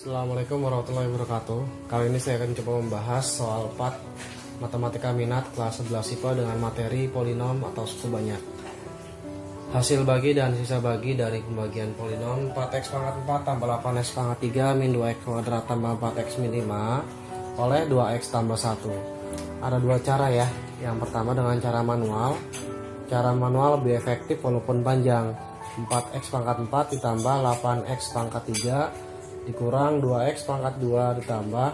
Assalamualaikum warahmatullahi wabarakatuh. Kali ini saya akan coba membahas soal part matematika minat kelas 11 IPA dengan materi polinom atau suku banyak. Hasil bagi dan sisa bagi dari pembagian polinom 4x pangkat 4 tambah 8x pangkat 3 min 2x kuadrat tambah 4x min 5 oleh 2x tambah 1. Ada dua cara ya. Yang pertama dengan cara manual. Cara manual lebih efektif walaupun panjang. 4x pangkat 4 ditambah 8x pangkat 3 dikurang 2x pangkat 2 ditambah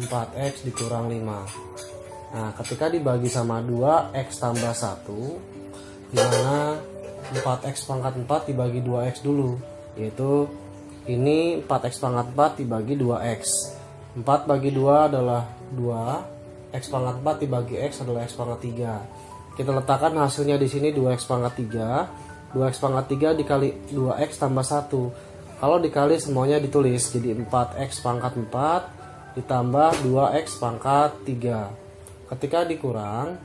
4x dikurang 5. Nah, ketika dibagi sama 2x tambah 1, dimana 4x pangkat 4 dibagi 2x dulu, yaitu ini 4x pangkat 4 dibagi 2x. 4 bagi 2 adalah 2, x pangkat 4 dibagi x adalah x pangkat 3. Kita letakkan hasilnya di sini 2x pangkat 3. 2x pangkat 3 dikali 2x tambah 1. Kalau dikali semuanya ditulis, jadi 4x pangkat 4 ditambah 2x pangkat 3. Ketika dikurang,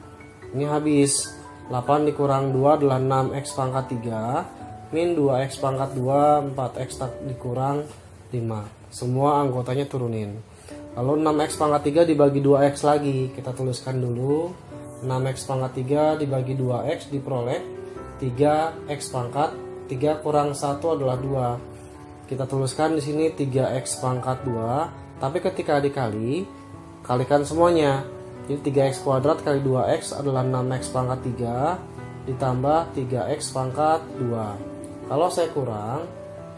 ini habis. 8 dikurang 2 adalah 6x pangkat 3 min 2x pangkat 2, 4x dikurang 5. Semua anggotanya turunin. Lalu 6x pangkat 3 dibagi 2x lagi. Kita tuliskan dulu. 6x pangkat 3 dibagi 2x diperoleh 3x pangkat 3 kurang 1 adalah 2. Kita tuliskan di sini 3x pangkat 2, tapi ketika dikali, kalikan semuanya. Jadi 3x kuadrat kali 2x adalah 6x pangkat 3 ditambah 3x pangkat 2. Kalau saya kurang,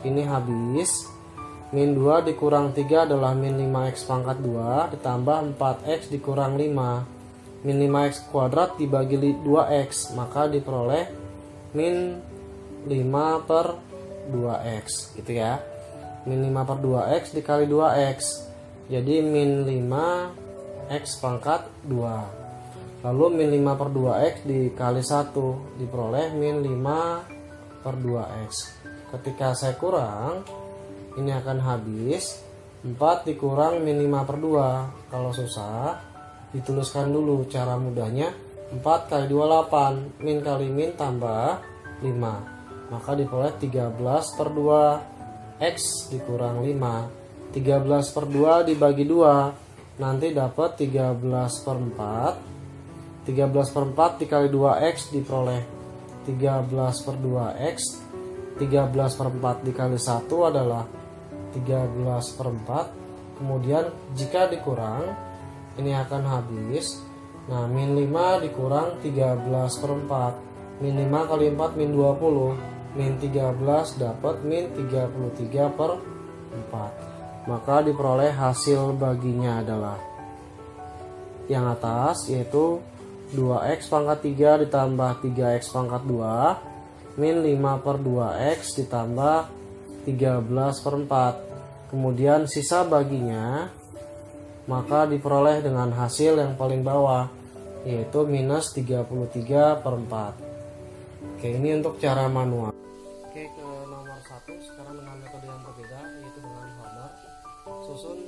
ini habis. Min 2 dikurang 3 adalah min 5x pangkat 2 ditambah 4x dikurang 5. Min 5x kuadrat dibagi 2x, maka diperoleh min 5 per 2x gitu ya. Min 5 per 2x dikali 2x, jadi min 5x pangkat 2. Lalu min 5 per 2x dikali 1 diperoleh min 5 per 2x. Ketika saya kurang, ini akan habis. 4 dikurang min 5 per 2. Kalau susah, dituliskan dulu cara mudahnya. 4 kali 2 8, min kali min tambah 5, maka diperoleh 13 per 2 x dikurang 5. 13 per 2 dibagi 2, nanti dapat 13 per 4. 13 per 4 dikali 2x diperoleh 13 per 2x. 13 per 4 dikali 1 adalah 13 per 4. Kemudian jika dikurang, ini akan habis. Nah, min 5 dikurang 13 per 4. Min 5 kali 4 min 20. Min 13 dapat min 33 per 4. Maka diperoleh hasil baginya adalah yang atas, yaitu 2x pangkat 3 ditambah 3x pangkat 2 min 5 per 2x ditambah 13 per 4. Kemudian sisa baginya maka diperoleh dengan hasil yang paling bawah, yaitu minus 33 per 4. Oke, ini untuk cara manual. Oke, ke nomor 1 sekarang dengan metode yang berbeda, yaitu dengan Homer. Susun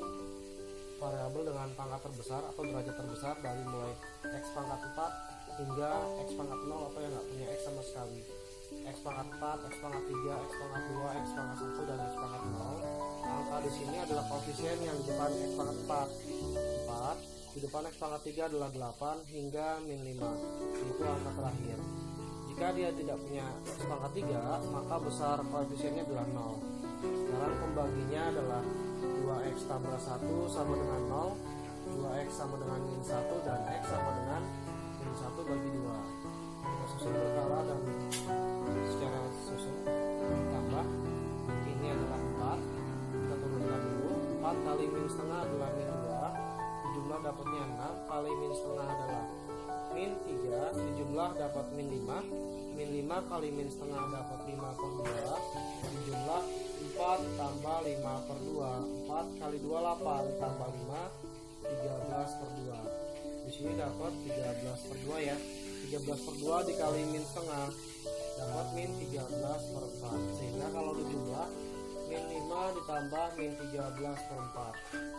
variabel dengan pangkat terbesar atau derajat terbesar dari mulai x pangkat 4 hingga x pangkat 0 atau yang nggak punya x sama sekali. X pangkat 4, x pangkat 3, x pangkat 2, x pangkat 1, dan x pangkat 0. Angka di sini adalah koefisien yang di depan x pangkat 4. Di depan x pangkat 3 adalah 8 hingga min 5. Itu angka terakhir. Jika dia tidak punya x pangkat 3, maka besar koefisiennya adalah 0. Sekarang pembaginya adalah 2x tambah 1 sama dengan 0, 2x sama dengan min 1, dan x sama dengan min 1 bagi 2. Kita susun berkala dan secara susun tambah. Ini adalah 4. Kita turunkan dulu. 4 kali min setengah adalah min 2. Dijumlah dapatnya 6 kali min setengah adalah min 3. Dijumlah dapat min 5. Min 5 kali min setengah dapat 5 per 2. Dijumlah 4 tambah 5 per 2. 4 kali 2 8 tambah 5 13 per 2. Di sini dapat 13 per 2 ya. 13 per 2 dikali min setengah dapat min 13 per 4. Sehingga kalau dijumlah min 5 ditambah min 13 per 4.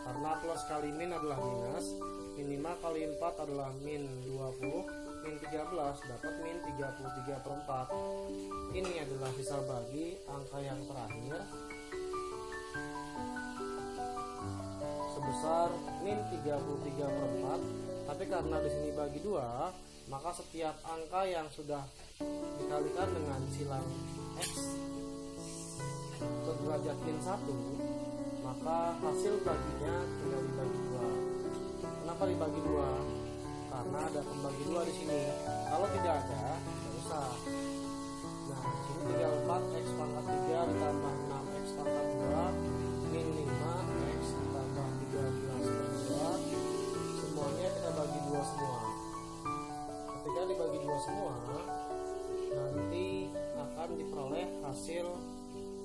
Karena plus kali min adalah minus, min 5 kali 4 adalah min 20, min 13 dapat min 33 per 4. Ini adalah sisa bagi angka yang terakhir. sebesar min 33/4. Tapi karena di sini bagi 2, maka setiap angka yang sudah dikalikan dengan silang X derajat min 1, maka hasil baginya tinggal dibagi 2. Kenapa dibagi 2? Karena ada pembagi 2 di sini. Kalau tidak ada, tidak usah. Nah, sini tinggal 4x pangkat 3 ditambah 6x pangkat 2 min 5x ditambah 13/2. Semuanya kita bagi 2 semua. Ketika dibagi 2 semua, nanti akan diperoleh hasil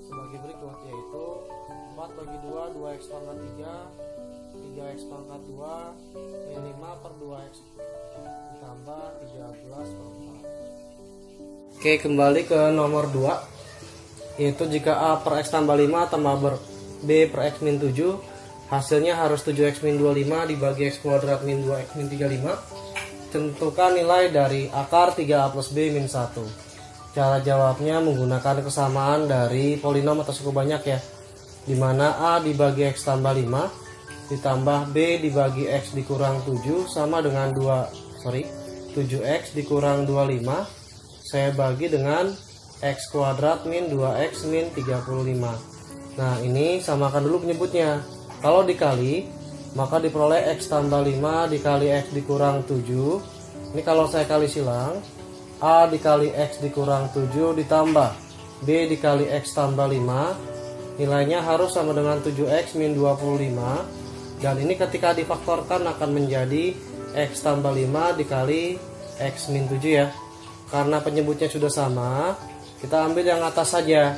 sebagai berikut, yaitu 4 bagi 2, 2x pangkat 3, 3x pangkat 2 min 5 per 2x ditambah 13/4. Oke, kembali ke nomor 2, yaitu jika A per X tambah 5 tambah B per X min 7, hasilnya harus 7x min 25 dibagi X kuadrat min 2x min 35. Tentukan nilai dari akar 3A plus B min 1. Cara jawabnya menggunakan kesamaan dari polinom atau suku banyak ya, dimana A dibagi X tambah 5 ditambah B dibagi X dikurang 7 sama dengan 7x dikurang 25 saya bagi dengan X kuadrat min 2x min 35. Nah, ini samakan dulu penyebutnya. Kalau dikali, maka diperoleh X tambah 5 dikali X dikurang 7. Ini kalau saya kali silang, A dikali X dikurang 7 ditambah B dikali X tambah 5, nilainya harus sama dengan 7x min 25. Dan ini ketika difaktorkan akan menjadi X tambah 5 dikali X min 7 ya. Karena penyebutnya sudah sama, kita ambil yang atas saja.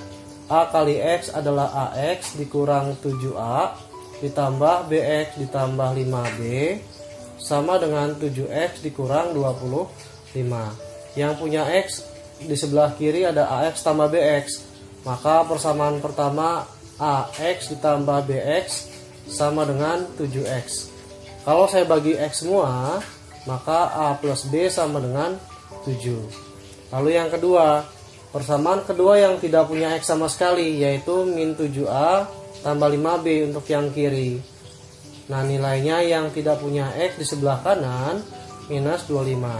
A kali X adalah AX dikurang 7A ditambah BX ditambah 5B sama dengan 7X dikurang 25. Yang punya X di sebelah kiri ada AX tambah BX. Maka persamaan pertama AX ditambah BX sama dengan 7X. Kalau saya bagi X semua, maka A plus B sama dengan 7. Lalu yang kedua, persamaan kedua yang tidak punya X sama sekali, yaitu min 7A tambah 5B untuk yang kiri. Nah, nilainya yang tidak punya X di sebelah kanan minus 25.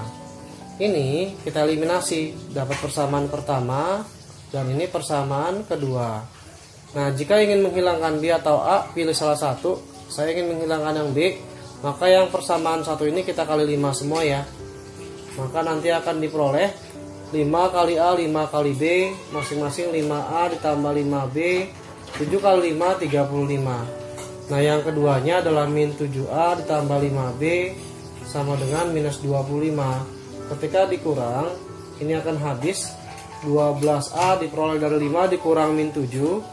Ini kita eliminasi, dapat persamaan pertama dan ini persamaan kedua. Nah, jika ingin menghilangkan B atau A, pilih salah satu. Saya ingin menghilangkan yang B, maka yang persamaan satu ini kita kali 5 semua ya. Maka nanti akan diperoleh 5 kali A, 5 kali B, masing-masing 5A ditambah 5B, 7 kali 5, 35. Nah, yang keduanya adalah min 7A ditambah 5B sama dengan minus 25. Ketika dikurang, ini akan habis. 12A diperoleh dari 5 dikurang min 7,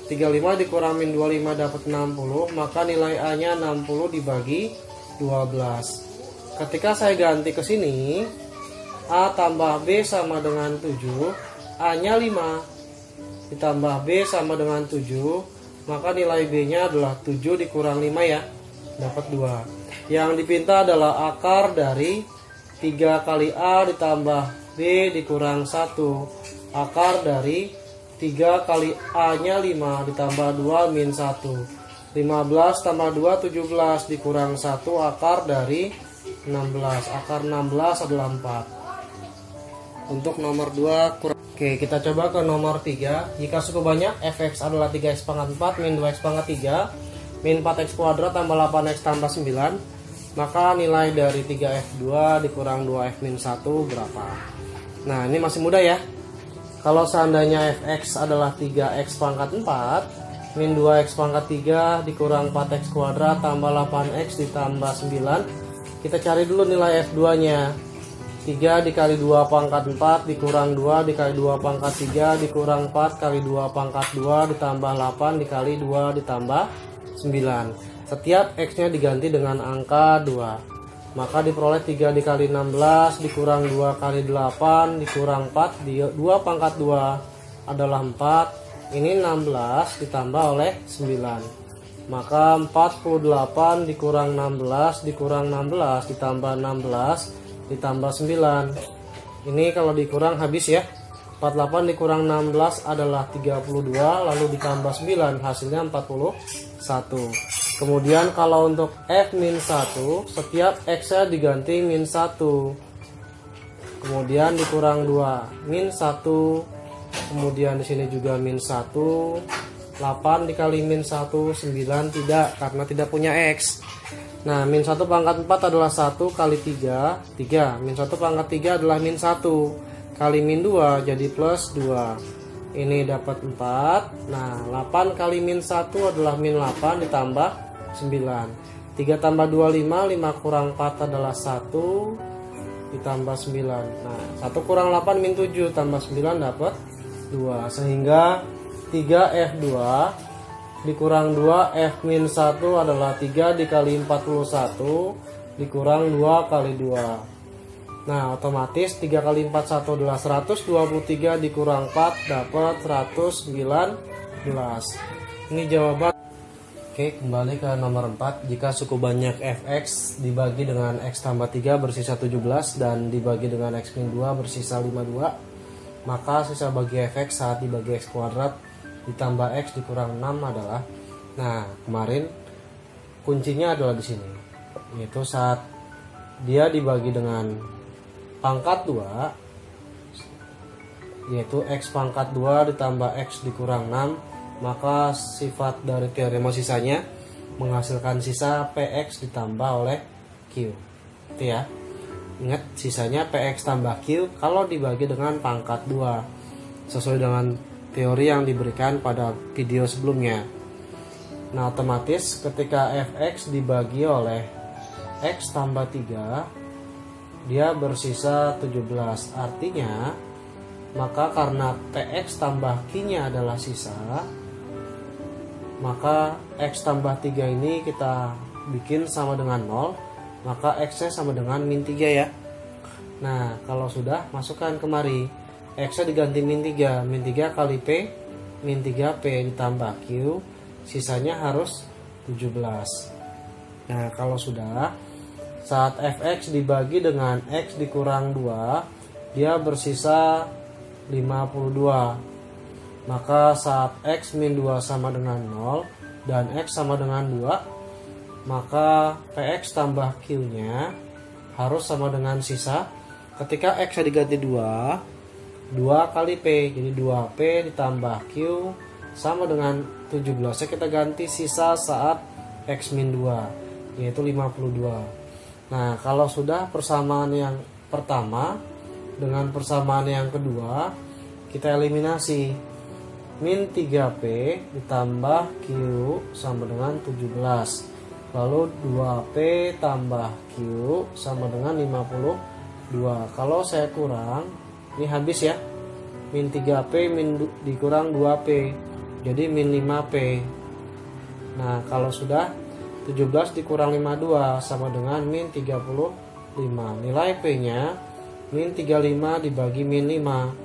35 dikurang min 25 dapat 60, maka nilai A-nya 60 dibagi 12. Ketika saya ganti ke sini, A tambah B sama dengan 7, A-nya 5 ditambah B sama dengan 7, maka nilai B-nya adalah 7 dikurang 5 ya, dapat 2. Yang dipinta adalah akar dari 3 kali A ditambah B dikurang 1. Akar dari 3 kali A-nya 5 ditambah 2 min 1. 15 tambah 2, 17 dikurang 1 akar dari 16. Akar 16 adalah 4. Untuk nomor 2 kurang. Oke, kita coba ke nomor 3. Jika suku banyak fx adalah 3x pangkat 4 min 2x pangkat 3 min 4x kuadrat tambah 8x tambah 9, maka nilai dari 3f2 dikurang 2f min 1 berapa? Nah, ini masih mudah ya. Kalau seandainya fx adalah 3x pangkat 4 min 2x pangkat 3 dikurang 4x kuadrat tambah 8x ditambah 9, kita cari dulu nilai f2 nya. 3 dikali 2 pangkat 4 dikurang 2 dikali 2 pangkat 3 dikurang 4 kali 2 pangkat 2 ditambah 8 dikali 2 ditambah 9. Setiap x nya diganti dengan angka 2, maka diperoleh 3 dikali 16 dikurang 2 kali 8 dikurang 4, 2 pangkat 2 adalah 4. Ini 16 ditambah oleh 9, maka 48 dikurang 16 dikurang 16 ditambah 16 ditambah 9. Ini kalau dikurang habis ya. 48 dikurang 16 adalah 32, lalu ditambah 9 hasilnya 41. Kemudian kalau untuk F-1, setiap X-nya diganti min 1. Kemudian dikurang 2, min 1. Kemudian di sini juga min 1. 8 dikali min 1, 9 tidak, karena tidak punya X. Nah, min 1 pangkat 4 adalah 1 kali 3, 3. Min 1 pangkat 3 adalah min 1 kali min 2, jadi plus 2. Ini dapat 4. Nah, 8 kali min 1 adalah min 8 ditambah 9. 3 tambah 2, 5. 5 kurang 4 adalah 1 ditambah 9. Nah, 1 kurang 8 min 7 tambah 9 dapat 2. Sehingga 3F2 dikurang 2 F-1 adalah 3 dikali 41 dikurang 2 kali 2. Nah, otomatis 3 kali 41 adalah 123 dikurang 4 dapat 119. Ini jawaban. Oke, kembali ke nomor 4. Jika suku banyak fx dibagi dengan x tambah 3 bersisa 17 dan dibagi dengan x min 2 bersisa 52, maka sisa bagi fx saat dibagi x kuadrat ditambah x dikurang 6 adalah. Nah, kemarin kuncinya adalah di sini, yaitu saat dia dibagi dengan pangkat 2, yaitu x pangkat 2 ditambah x dikurang 6, maka sifat dari teorema sisanya menghasilkan sisa px ditambah oleh q. Itu ya. Ingat, sisanya px tambah q kalau dibagi dengan pangkat 2, sesuai dengan teori yang diberikan pada video sebelumnya. Nah, otomatis ketika fx dibagi oleh x tambah 3, dia bersisa 17. Artinya, maka karena px tambah q-nya adalah sisa, maka x tambah 3 ini kita bikin sama dengan 0, maka x-nya sama dengan min 3 ya. Nah, kalau sudah, masukkan kemari. X-nya diganti min 3. Min 3 kali P, min 3P ditambah Q, sisanya harus 17. Nah, kalau sudah, saat fx dibagi dengan x dikurang 2, dia bersisa 52. Maka saat x min 2 sama dengan 0 dan x sama dengan 2, maka px tambah q-nya harus sama dengan sisa. Ketika x diganti 2 kali p, jadi 2p ditambah q sama dengan 17. Kita ganti sisa saat x min 2, yaitu 52. Nah, kalau sudah persamaan yang pertama dengan persamaan yang kedua, kita eliminasi. Min 3P ditambah Q sama dengan 17. Lalu 2P tambah Q sama dengan 52. Kalau saya kurang, ini habis ya. Min 3P dikurang 2P, jadi min 5P. Nah, kalau sudah 17 dikurang 52 sama dengan min 35. Nilai P-nya min 35 dibagi min 5.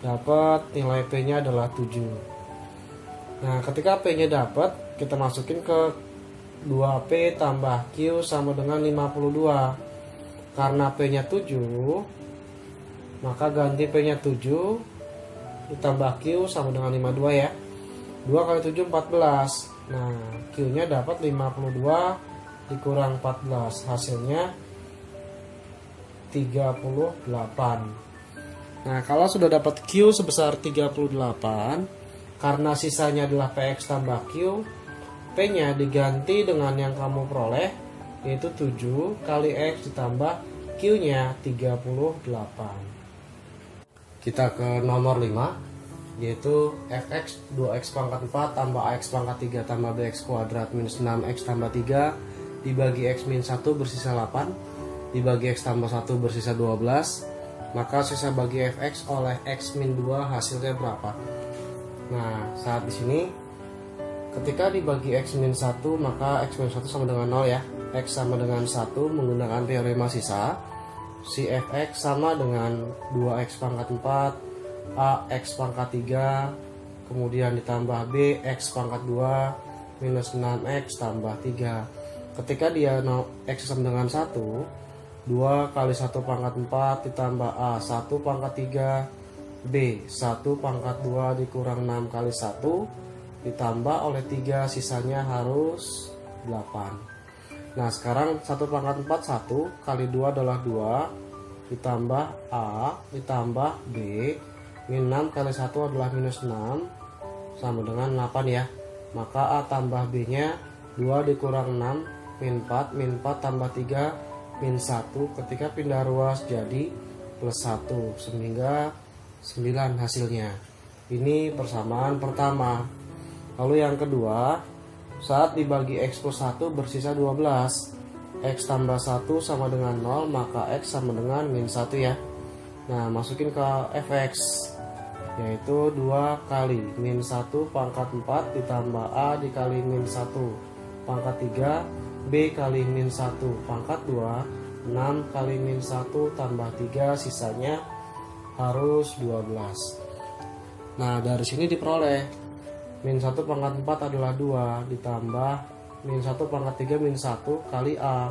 Dapat nilai P-nya adalah 7. Nah, ketika P-nya dapat, kita masukin ke 2P tambah Q sama dengan 52. Karena P-nya 7, maka ganti P-nya 7 ditambah Q sama dengan 52 ya. 2 kali 7 14. Nah, Q-nya dapat 52 dikurang 14, hasilnya 38. Nah, kalau sudah dapat Q sebesar 38, karena sisanya adalah px tambah Q, P-nya diganti dengan yang kamu peroleh, yaitu 7 kali x ditambah Q-nya 38. Kita ke nomor 5, yaitu fx 2x pangkat 4 tambah ax pangkat 3 tambah bx kuadrat minus 6x tambah 3 dibagi x min 1 bersisa 8, dibagi x tambah 1 bersisa 12. Maka sisa bagi fx oleh x min 2 hasilnya berapa? Nah, saat di sini ketika dibagi x min 1, maka x min 1 sama dengan 0 ya. X sama dengan 1 menggunakan teorema sisa. Si fx sama dengan 2x pangkat 4 a x pangkat 3, kemudian ditambah b x pangkat 2 minus 6x tambah 3. Ketika dia x sama dengan 1, 2 kali 1 pangkat 4 ditambah A 1 pangkat 3 B 1 pangkat 2 dikurang 6 kali 1 ditambah oleh 3, sisanya harus 8. Nah sekarang 1 pangkat 4 1 kali 2 adalah 2 ditambah A ditambah B min 6 kali 1 adalah minus 6 sama dengan 8 ya. Maka A tambah B nya 2 dikurang 6 min 4 tambah 3 min 1. Ketika pindah ruas jadi plus 1 sehingga 9 hasilnya. Ini persamaan pertama. Lalu yang kedua, saat dibagi X plus 1 bersisa 12. X tambah 1 sama dengan 0, maka X sama dengan min 1 ya. Nah masukin ke Fx, yaitu 2 kali min 1 pangkat 4 ditambah A dikali min 1 pangkat 3 B kali min 1 pangkat 2 6 kali min 1 tambah 3 sisanya harus 12. Nah dari sini diperoleh min 1 pangkat 4 adalah 2 ditambah min 1 pangkat 3 min 1 kali A,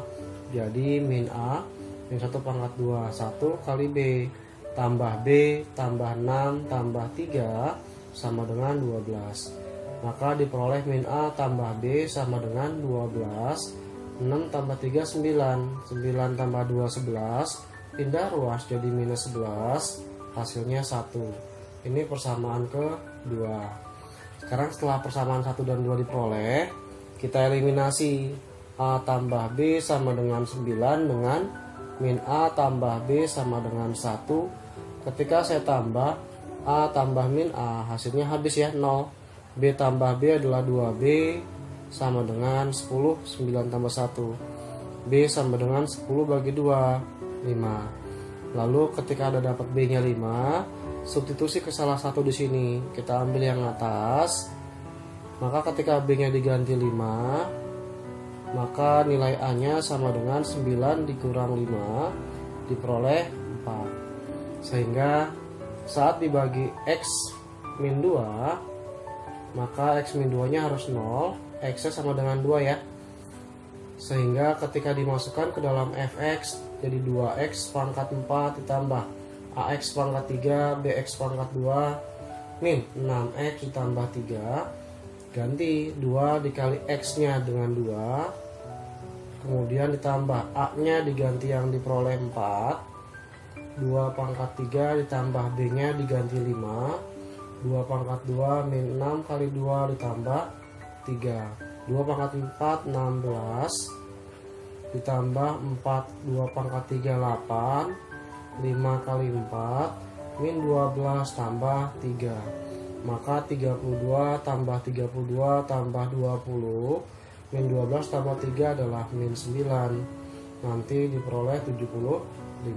jadi min A min 1 pangkat 2 1 kali B tambah B tambah 6 tambah 3 sama dengan 12. Maka diperoleh min A tambah B sama dengan 12. 6 tambah 3 9 9 tambah 2 11. Pindah ruas jadi minus 11. Hasilnya 1. Ini persamaan kedua. Sekarang setelah persamaan 1 dan 2 diperoleh, kita eliminasi. A tambah B sama dengan 9 dengan min A tambah B sama dengan 1. Ketika saya tambah A tambah min A, hasilnya habis ya 0. B tambah B adalah 2B sama dengan 10. 9 tambah 1 B sama dengan 10 bagi 2 5. Lalu ketika ada dapat B nya 5, substitusi ke salah satu di sini. Kita ambil yang atas. Maka ketika B nya diganti 5, maka nilai A nya sama dengan 9 dikurang 5 diperoleh 4. Sehingga saat dibagi X min 2, maka X min 2 nya harus 0. X nya sama dengan 2 ya. Sehingga ketika dimasukkan ke dalam Fx jadi 2X pangkat 4 ditambah AX pangkat 3 BX pangkat 2 min 6X ditambah 3. Ganti 2 dikali X nya dengan 2, kemudian ditambah A nya diganti yang diperoleh 4. 2 pangkat 3 ditambah B nya diganti 5. 2 pangkat 2 min 6 kali 2 ditambah 3. 2 pangkat 4 16 ditambah 4. 2 pangkat 3 8. 5 kali 4 min 12 tambah 3. Maka 32 tambah 32 tambah 20 min 12 tambah 3 adalah min 9. Nanti diperoleh 75.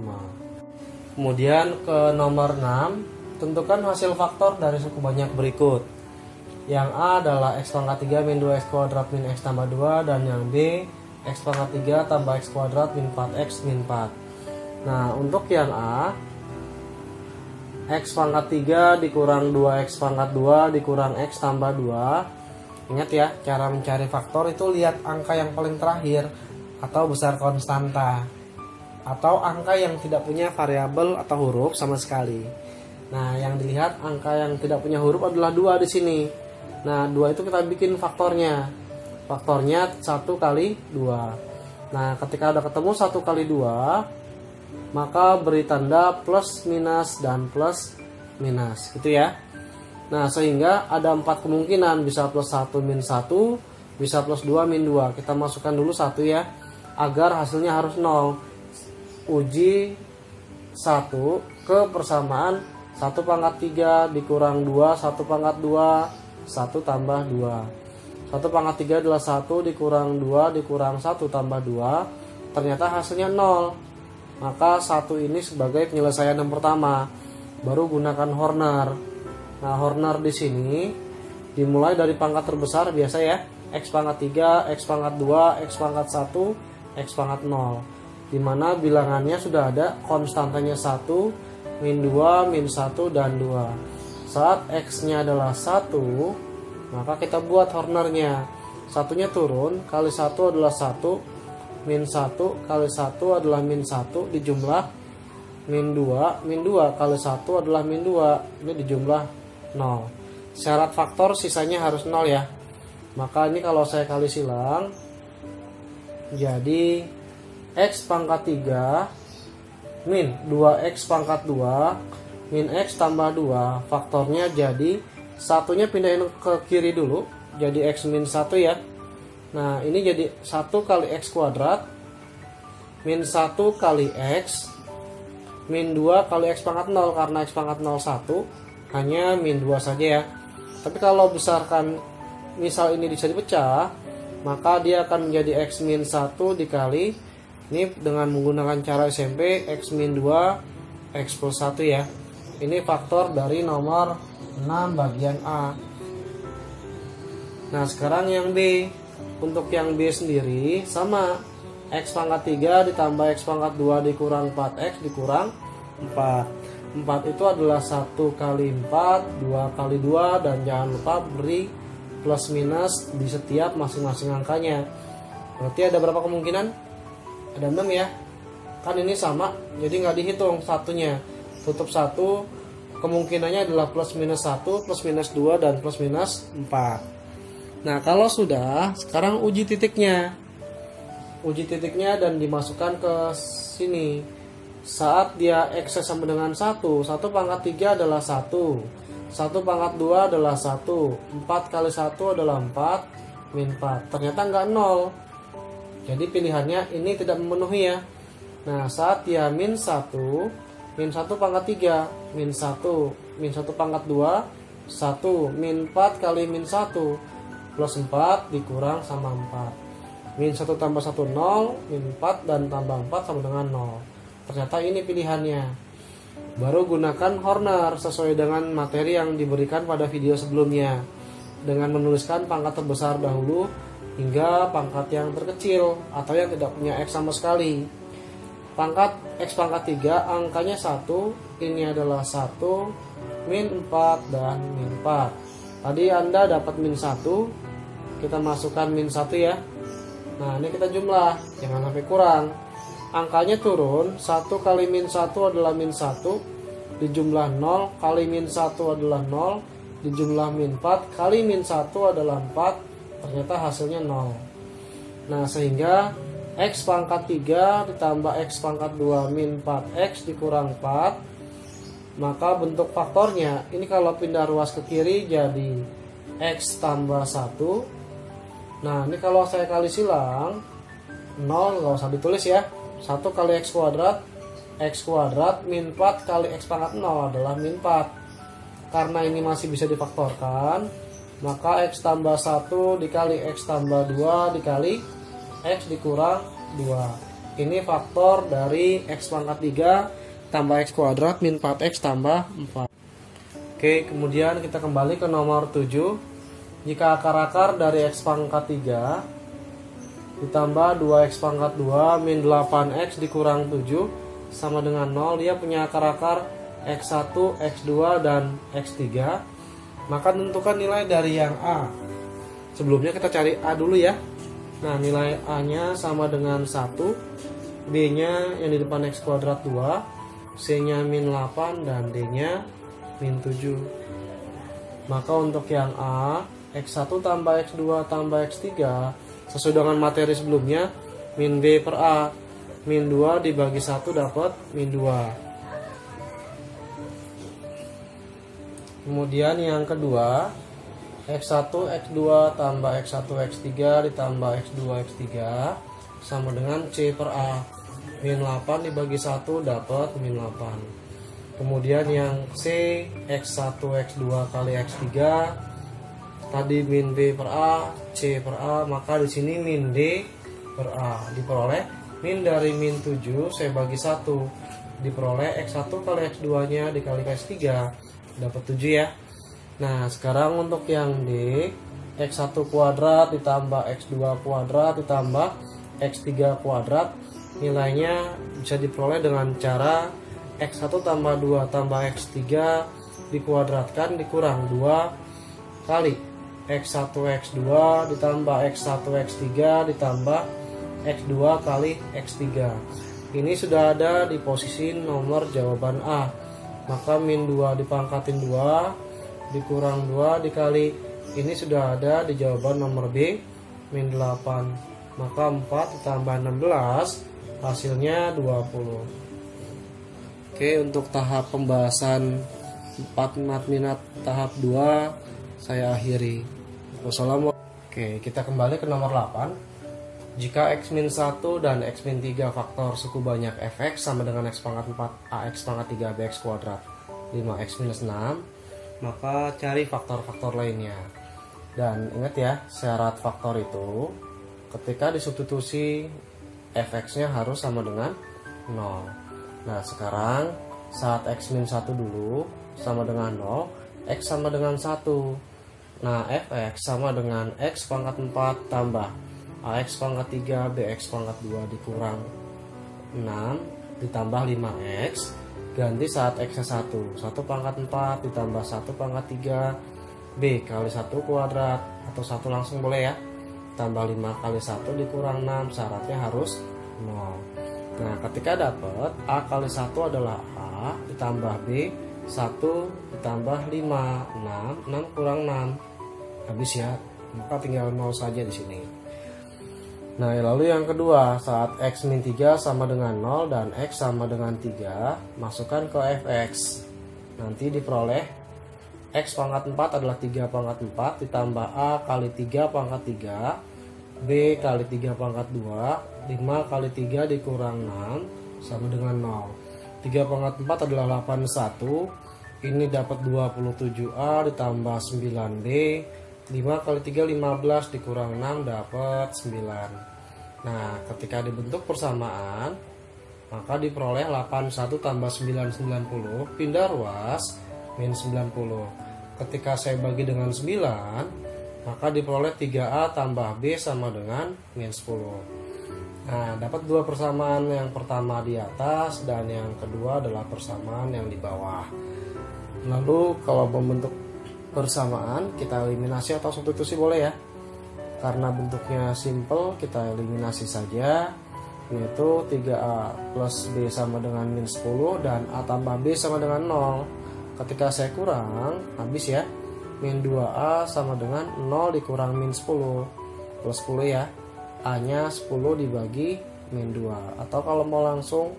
Kemudian ke nomor 6, tentukan hasil faktor dari suku banyak berikut. Yang A adalah X pangkat 3 min 2X kuadrat min X tambah 2, dan yang B X pangkat 3 tambah X kuadrat min 4X min 4. Nah untuk yang A, X pangkat 3 dikurang 2X pangkat 2 dikurang X tambah 2. Ingat ya, cara mencari faktor itu lihat angka yang paling terakhir atau besar konstanta, atau angka yang tidak punya variabel atau huruf sama sekali. Nah, yang dilihat angka yang tidak punya huruf adalah 2 di sini. Nah, 2 itu kita bikin faktornya. Faktornya 1 kali 2. Nah, ketika ada ketemu 1 kali 2, maka beri tanda plus minus dan plus minus, gitu ya. Nah, sehingga ada 4 kemungkinan, bisa plus 1 min 1, bisa plus 2 min 2. Kita masukkan dulu 1 ya, agar hasilnya harus 0. Uji 1 ke persamaan 1 pangkat 3 dikurang 2 1 pangkat 2 1 tambah 2. 1 pangkat 3 adalah 1 dikurang 2 dikurang 1 tambah 2. Ternyata hasilnya 0. Maka 1 ini sebagai penyelesaian yang pertama. Baru gunakan Horner. Nah, Horner di sini dimulai dari pangkat terbesar biasa ya. X pangkat 3, X pangkat 2, X pangkat 1, X pangkat 0. Dimana bilangannya sudah ada konstantanya 1, min 2, min 1, dan 2. Saat X nya adalah 1, maka kita buat Hornernya. Satunya turun, kali 1 adalah 1, min 1 kali 1 adalah min 1 dijumlah min 2 kali 1 adalah min 2, ini dijumlah 0. Syarat faktor sisanya harus 0 ya. Maka ini kalau saya kali silang, jadi X pangkat 3 min 2X pangkat 2 min X tambah 2. Faktornya jadi satunya pindahin ke kiri dulu, jadi X min 1 ya. Nah ini jadi 1 kali X kuadrat min 1 kali X min 2 kali X pangkat 0, karena X pangkat 0 1 hanya min 2 saja ya. Tapi kalau besarkan misal ini bisa dipecah, maka dia akan menjadi X min 1 dikali ini dengan menggunakan cara SMP X min 2 X plus 1 ya. Ini faktor dari nomor 6 bagian A. Nah sekarang yang B. Untuk yang B sendiri sama, X pangkat 3 ditambah X pangkat 2 dikurang 4X dikurang 4. 4 itu adalah 1 kali 4, 2 kali 2, dan jangan lupa beri plus minus di setiap masing-masing angkanya. Berarti ada berapa kemungkinan? Ada 6 ya. Kan ini sama, jadi nggak dihitung satunya. Tutup 1, kemungkinannya adalah plus minus 1, plus minus 2, dan plus minus 4. Nah kalau sudah, sekarang uji titiknya. Uji titiknya dan dimasukkan ke sini. Saat dia X sama dengan 1 pangkat 3 adalah 1 pangkat 2 adalah 1, 4 kali 1 adalah 4, min 4. Ternyata nggak 0. Jadi pilihannya ini tidak memenuhi ya. Nah saat dia min 1 pangkat 3, min 1, min 1 pangkat 2, 1, min 4 kali min 1, plus 4 dikurang sama 4. Min 1 tambah 1, 0, min 4 dan tambah 4 sama dengan 0. Ternyata ini pilihannya. Baru gunakan Horner sesuai dengan materi yang diberikan pada video sebelumnya, dengan menuliskan pangkat terbesar dahulu hingga pangkat yang terkecil atau yang tidak punya X sama sekali. Pangkat X pangkat 3 angkanya 1, ini adalah 1, min 4, dan min 4. Tadi Anda dapat min 1, kita masukkan min 1 ya. Nah ini kita jumlah, jangan sampai kurang. Angkanya turun, 1 kali min 1 adalah min 1, dijumlah 0, kali min 1 adalah 0, dijumlah min 4, kali min 1 adalah 4, ternyata hasilnya 0. Nah sehingga X pangkat 3 ditambah X pangkat 2 min 4X dikurang 4, maka bentuk faktornya, ini kalau pindah ruas ke kiri jadi X tambah 1. Nah ini kalau saya kali silang, 0 nggak usah ditulis ya. 1 kali X kuadrat min 4 kali X pangkat 0 adalah min 4. Karena ini masih bisa difaktorkan, maka X tambah 1 dikali X tambah 2 dikali X dikurang 2. Ini faktor dari X pangkat 3 tambah X kuadrat min 4X tambah 4. Oke, kemudian kita kembali ke nomor 7. Jika akar-akar dari X pangkat 3 ditambah 2X pangkat 2 min 8X dikurang 7 sama dengan 0, dia punya akar-akar X1, X2, dan X3. Maka tentukan nilai dari yang A. Sebelumnya kita cari A dulu ya. Nah nilai A nya sama dengan 1, B nya yang di depan X kuadrat 2, C nya min 8, dan D nya min 7. Maka untuk yang A, X1 tambah X2 tambah X3 sesuai dengan materi sebelumnya, min B per A, min 2 dibagi 1 dapat min 2. Kemudian yang kedua, X1 X2 tambah X1 X3 ditambah X2 X3 sama dengan C per A, min 8 dibagi 1 dapat min 8. Kemudian yang C, X1 X2 kali X3, tadi min B per A, C per A, maka di sini min D per A diperoleh min dari min 7 saya bagi 1, diperoleh X1 kali X2 nya dikali X3 dapat 7 ya. Nah sekarang untuk yang D, X1 kuadrat ditambah X2 kuadrat ditambah X3 kuadrat, nilainya bisa diperoleh dengan cara X1 tambah 2 tambah X3 dikuadratkan dikurang 2 kali X1 X2 ditambah X1 X3 ditambah X2 kali X3. Ini sudah ada di posisi nomor jawaban A. Maka min 2 dipangkatin 2 dikurang 2 dikali, ini sudah ada di jawaban nomor B, min 8 maka 4 ditambah 16 hasilnya 20. Oke, untuk tahap pembahasan 4 mat minat tahap 2 saya akhiri. Wassalamualaikum. Oke, kita kembali ke nomor 8. Jika x-1 dan x-3 faktor suku banyak fx sama dengan x pangkat 4 ax pangkat 3 bx kuadrat 5x-6, maka cari faktor-faktor lainnya. Dan ingat ya, syarat faktor itu ketika disubstitusi fx-nya harus sama dengan 0. Nah, sekarang saat x-1 dulu sama dengan 0, x sama dengan 1. Nah, fx sama dengan x pangkat 4 tambah ax pangkat 3 bx pangkat 2 dikurang 6 ditambah 5x. Ganti saat x-nya 1 pangkat 4 ditambah 1 pangkat 3 b kali 1 kuadrat, atau 1 langsung boleh ya, tambah 5 kali 1 dikurang 6, syaratnya harus 0. Nah, ketika dapat A kali 1 adalah A ditambah B 1 ditambah 5, 6 kurang 6, habis ya, maka tinggal 0 saja di sini. Nah, lalu yang kedua, saat x-3 sama dengan 0 dan x sama dengan 3, masukkan ke fx. Nanti diperoleh x pangkat 4 adalah 3 pangkat 4 ditambah A kali 3 pangkat 3 B kali 3 pangkat 2 5 kali 3 dikurang 6 sama dengan 0. 3 pangkat 4 adalah 81. Ini dapat 27A ditambah 9B. 5 kali 3 15 dikurang 6 dapat 9. Nah, ketika dibentuk persamaan, maka diperoleh 81 tambah 9 90, pindah ruas min 90. Ketika saya bagi dengan 9, maka diperoleh 3A tambah B sama dengan min 10. Nah, dapat dua persamaan, yang pertama di atas dan yang kedua adalah persamaan yang di bawah. Lalu kalau membentuk persamaan, kita eliminasi atau substitusi boleh ya. Karena bentuknya simple, kita eliminasi saja, yaitu 3A plus B sama dengan min 10 dan A tambah B sama dengan 0. Ketika saya kurang, habis ya, min 2A sama dengan 0 dikurang min 10 plus 10 ya, A nya 10 dibagi min 2, atau kalau mau langsung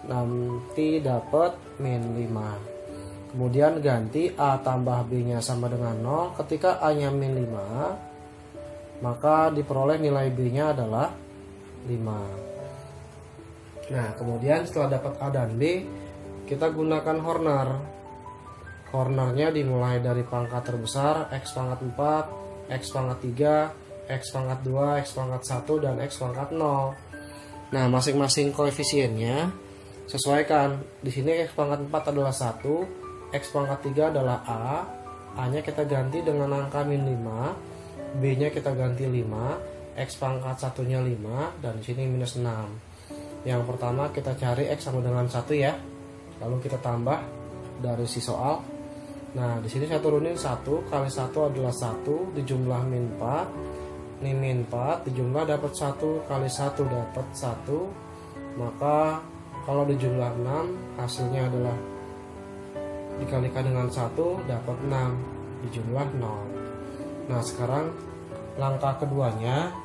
nanti dapat min 5. Kemudian ganti A tambah B nya sama dengan 0. Ketika A nya min 5, maka diperoleh nilai B nya adalah 5. Nah, kemudian setelah dapat A dan B, kita gunakan Horner. Hornernya dimulai dari pangkat terbesar x pangkat 4, x pangkat 3, x pangkat 2, x pangkat 1, dan x pangkat 0. Nah, masing-masing koefisiennya sesuaikan. Di sini x pangkat 4 adalah 1, x pangkat 3 adalah A. A-nya kita ganti dengan angka min 5, B-nya kita ganti 5, x pangkat 1-nya 5, dan di sini minus 6. Yang pertama kita cari x sama dengan 1 ya. Lalu kita tambah dari si soal. Nah, di sini saya turunin 1 kali 1 adalah 1 dijumlah min 4. Ini min 4 dijumlah dapat 1 kali 1 dapat 1. Maka kalau dijumlah 6 hasilnya adalah dikalikan dengan 1 dapat 6 dijumlah 0. Nah, sekarang langkah keduanya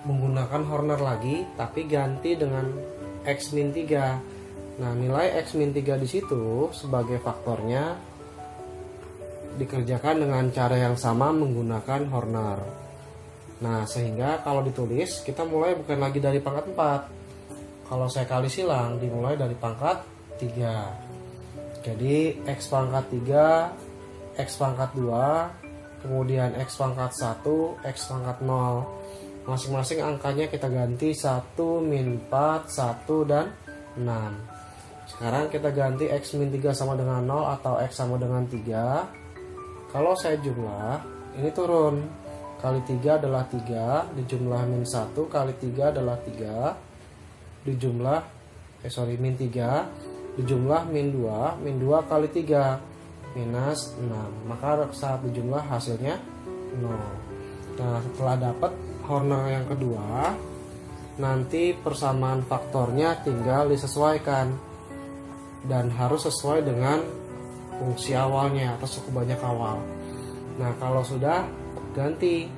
menggunakan Horner lagi, tapi ganti dengan x-3. Nah, nilai x-3 di situ sebagai faktornya dikerjakan dengan cara yang sama menggunakan Horner. Nah, sehingga kalau ditulis kita mulai bukan lagi dari pangkat 4. Kalau saya kali silang dimulai dari pangkat 3. Jadi x pangkat 3, x pangkat 2, kemudian x pangkat 1, x pangkat 0. Masing-masing angkanya kita ganti 1, min 4, 1, dan 6. Sekarang kita ganti x-3 sama dengan 0 atau x sama dengan 3. Kalau saya jumlah, ini turun. Kali 3 adalah 3, dijumlah min 1 kali 3 adalah 3. Dijumlah, min 3, dijumlah min 2 kali 3, minus 6. Maka saat dijumlah hasilnya 0. Nah, setelah dapat Horner yang kedua, nanti persamaan faktornya tinggal disesuaikan. Dan harus sesuai dengan fungsi awalnya atau suku banyak awal. Nah, kalau sudah, ganti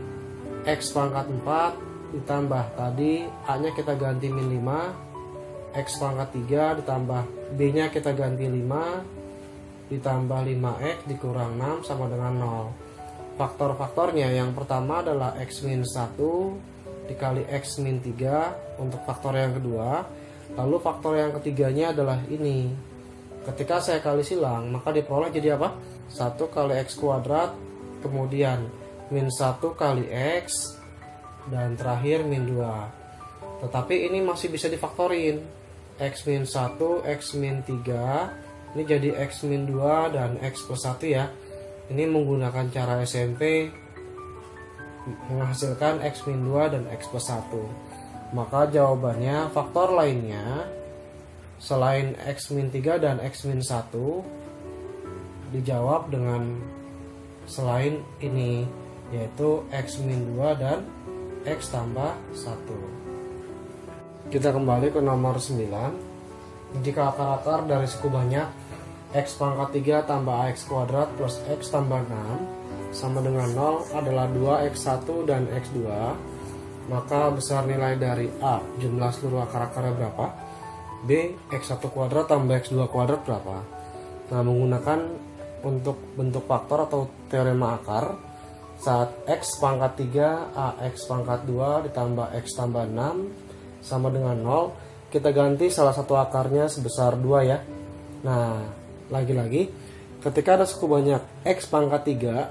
x pangkat 4 ditambah tadi A-nya kita ganti min 5, X pangkat 3 ditambah B-nya kita ganti 5 ditambah 5X dikurang 6 sama dengan 0. Faktor-faktornya yang pertama adalah X min 1 dikali X min 3 untuk faktor yang kedua. Lalu faktor yang ketiganya adalah ini. Ketika saya kali silang maka diperoleh jadi apa? 1 kali X kuadrat, kemudian min 1 kali X, dan terakhir min 2. Tetapi ini masih bisa difaktorin. X min 1, X min 3, ini jadi X min 2 dan X plus 1 ya. Ini menggunakan cara SMP menghasilkan X min 2 dan X plus 1. Maka jawabannya faktor lainnya selain X min 3 dan X min 1 dijawab dengan selain ini, yaitu X min 2 dan X tambah 1. Kita kembali ke nomor 9. Jika akar-akar dari suku banyak X pangkat 3 tambah AX kuadrat plus X tambah 6 sama dengan 0 adalah 2X1 dan X2, maka besar nilai dari A, jumlah seluruh akar-akarnya berapa? B, X1 kuadrat tambah X2 kuadrat berapa? Nah, menggunakan untuk bentuk faktor atau teorema akar, saat X pangkat 3 AX pangkat 2 ditambah X tambah 6 sama dengan 0, kita ganti salah satu akarnya sebesar 2 ya. Nah, lagi-lagi ketika ada suku banyak X pangkat 3,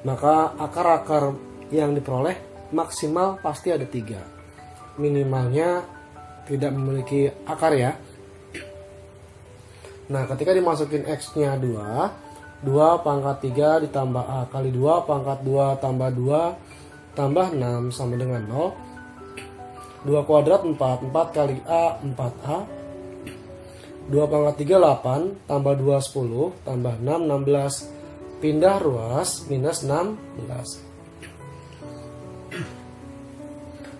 maka akar-akar yang diperoleh maksimal pasti ada 3. Minimalnya tidak memiliki akar ya. Nah, ketika dimasukin X-nya 2 pangkat 3 ditambah A kali 2 pangkat 2 tambah 2 tambah 6 sama dengan 0. 2 kuadrat 4 kali A 4A. 2 pangkat 3 8 tambah 2 10 tambah 6 16. Pindah ruas minus 16.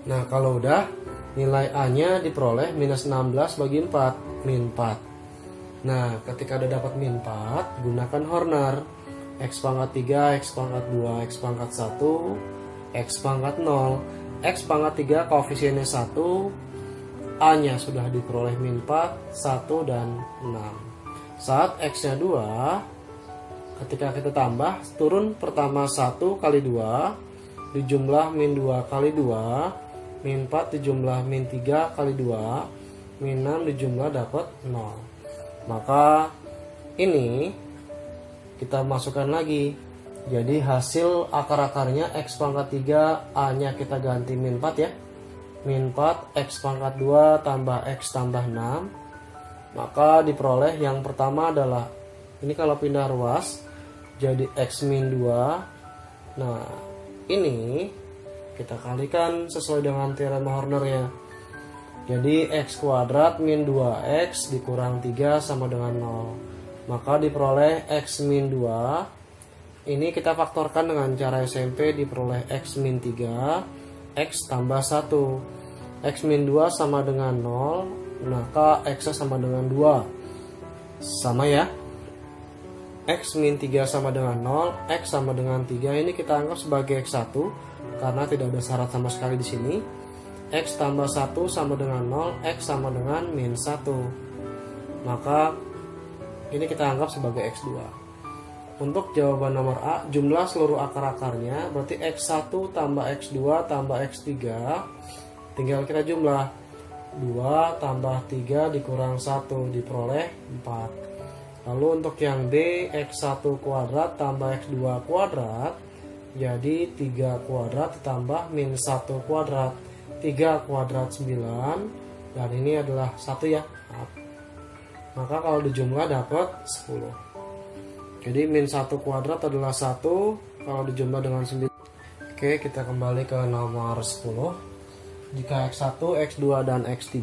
Nah, kalau udah nilai A-nya diperoleh minus 16 bagi 4, min 4. Nah, ketika udah dapat min 4, gunakan Horner. X pangkat 3, X pangkat 2, X pangkat 1, X pangkat 0. X pangkat 3 koefisiennya 1, A-nya sudah diperoleh min 4, 1, dan 6. Saat X-nya 2, ketika kita tambah, turun pertama 1 kali 2, dijumlah min 2 kali 2, min 4 dijumlah min 3 kali 2, min 6 dijumlah dapat 0. Maka ini kita masukkan lagi. Jadi hasil akar-akarnya X pangkat 3 A-nya kita ganti min 4 ya. Min 4 X pangkat 2 tambah X tambah 6. Maka diperoleh yang pertama adalah ini kalau pindah ruas jadi X min 2. Nah, ini kita kalikan sesuai dengan teorema Horner ya. Jadi X kuadrat min 2X dikurang 3 sama dengan 0. Maka diperoleh X min 2. Ini kita faktorkan dengan cara SMP, diperoleh X min 3 X tambah 1. X min 2 sama dengan 0, maka X sama dengan 2. Sama ya. X min 3 sama dengan 0, X sama dengan 3. Ini kita anggap sebagai X1 karena tidak ada syarat sama sekali di sini. X tambah 1 sama dengan 0, X sama dengan min 1. Maka ini kita anggap sebagai X2. Untuk jawaban nomor A, jumlah seluruh akar-akarnya berarti X1 tambah X2 tambah X3. Tinggal kita jumlah 2 tambah 3 dikurang 1 diperoleh 4. Lalu untuk yang B, X1 kuadrat tambah X2 kuadrat, jadi 3 kuadrat ditambah min 1 kuadrat. 3 kuadrat 9, dan ini adalah 1 ya. Maka kalau dijumlah dapat 10. Jadi min 1 kuadrat adalah 1 kalau dijumlah dengan 9. Oke, kita kembali ke nomor 10. Jika X1, X2, dan X3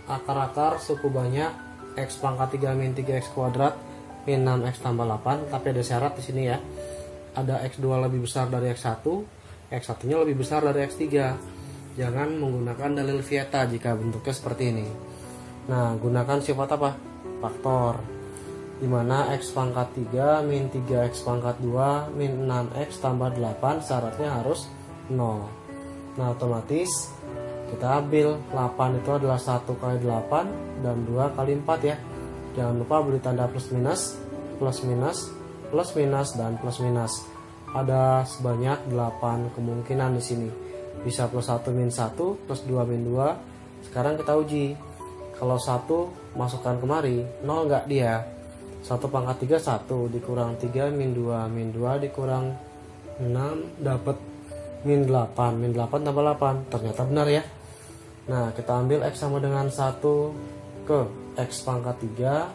akar-akar suku banyak X pangkat 3 min 3X kuadrat min 6X tambah 8, tapi ada syarat di sini ya. Ada X2 lebih besar dari X1, X1-nya lebih besar dari X3. Jangan menggunakan dalil Vieta jika bentuknya seperti ini. Nah, gunakan sifat apa? Faktor. Dimana X pangkat 3 min 3X pangkat 2 min 6X tambah 8 syaratnya harus 0. Nah otomatis kita ambil 8 itu adalah 1 kali 8 dan 2 kali 4 ya. Jangan lupa beri tanda plus minus, plus minus, plus minus, dan plus minus. Ada sebanyak 8 kemungkinan di sini. Bisa plus 1 min 1, plus 2 min 2. Sekarang kita uji. Kalau 1 masukkan kemari, 0 enggak dia? 1 pangkat 3 1 dikurang 3 min 2 min 2 dikurang 6 dapat min 8. Min 8 tambah 8. Ternyata benar ya. Nah, kita ambil X sama dengan 1 ke X pangkat 3,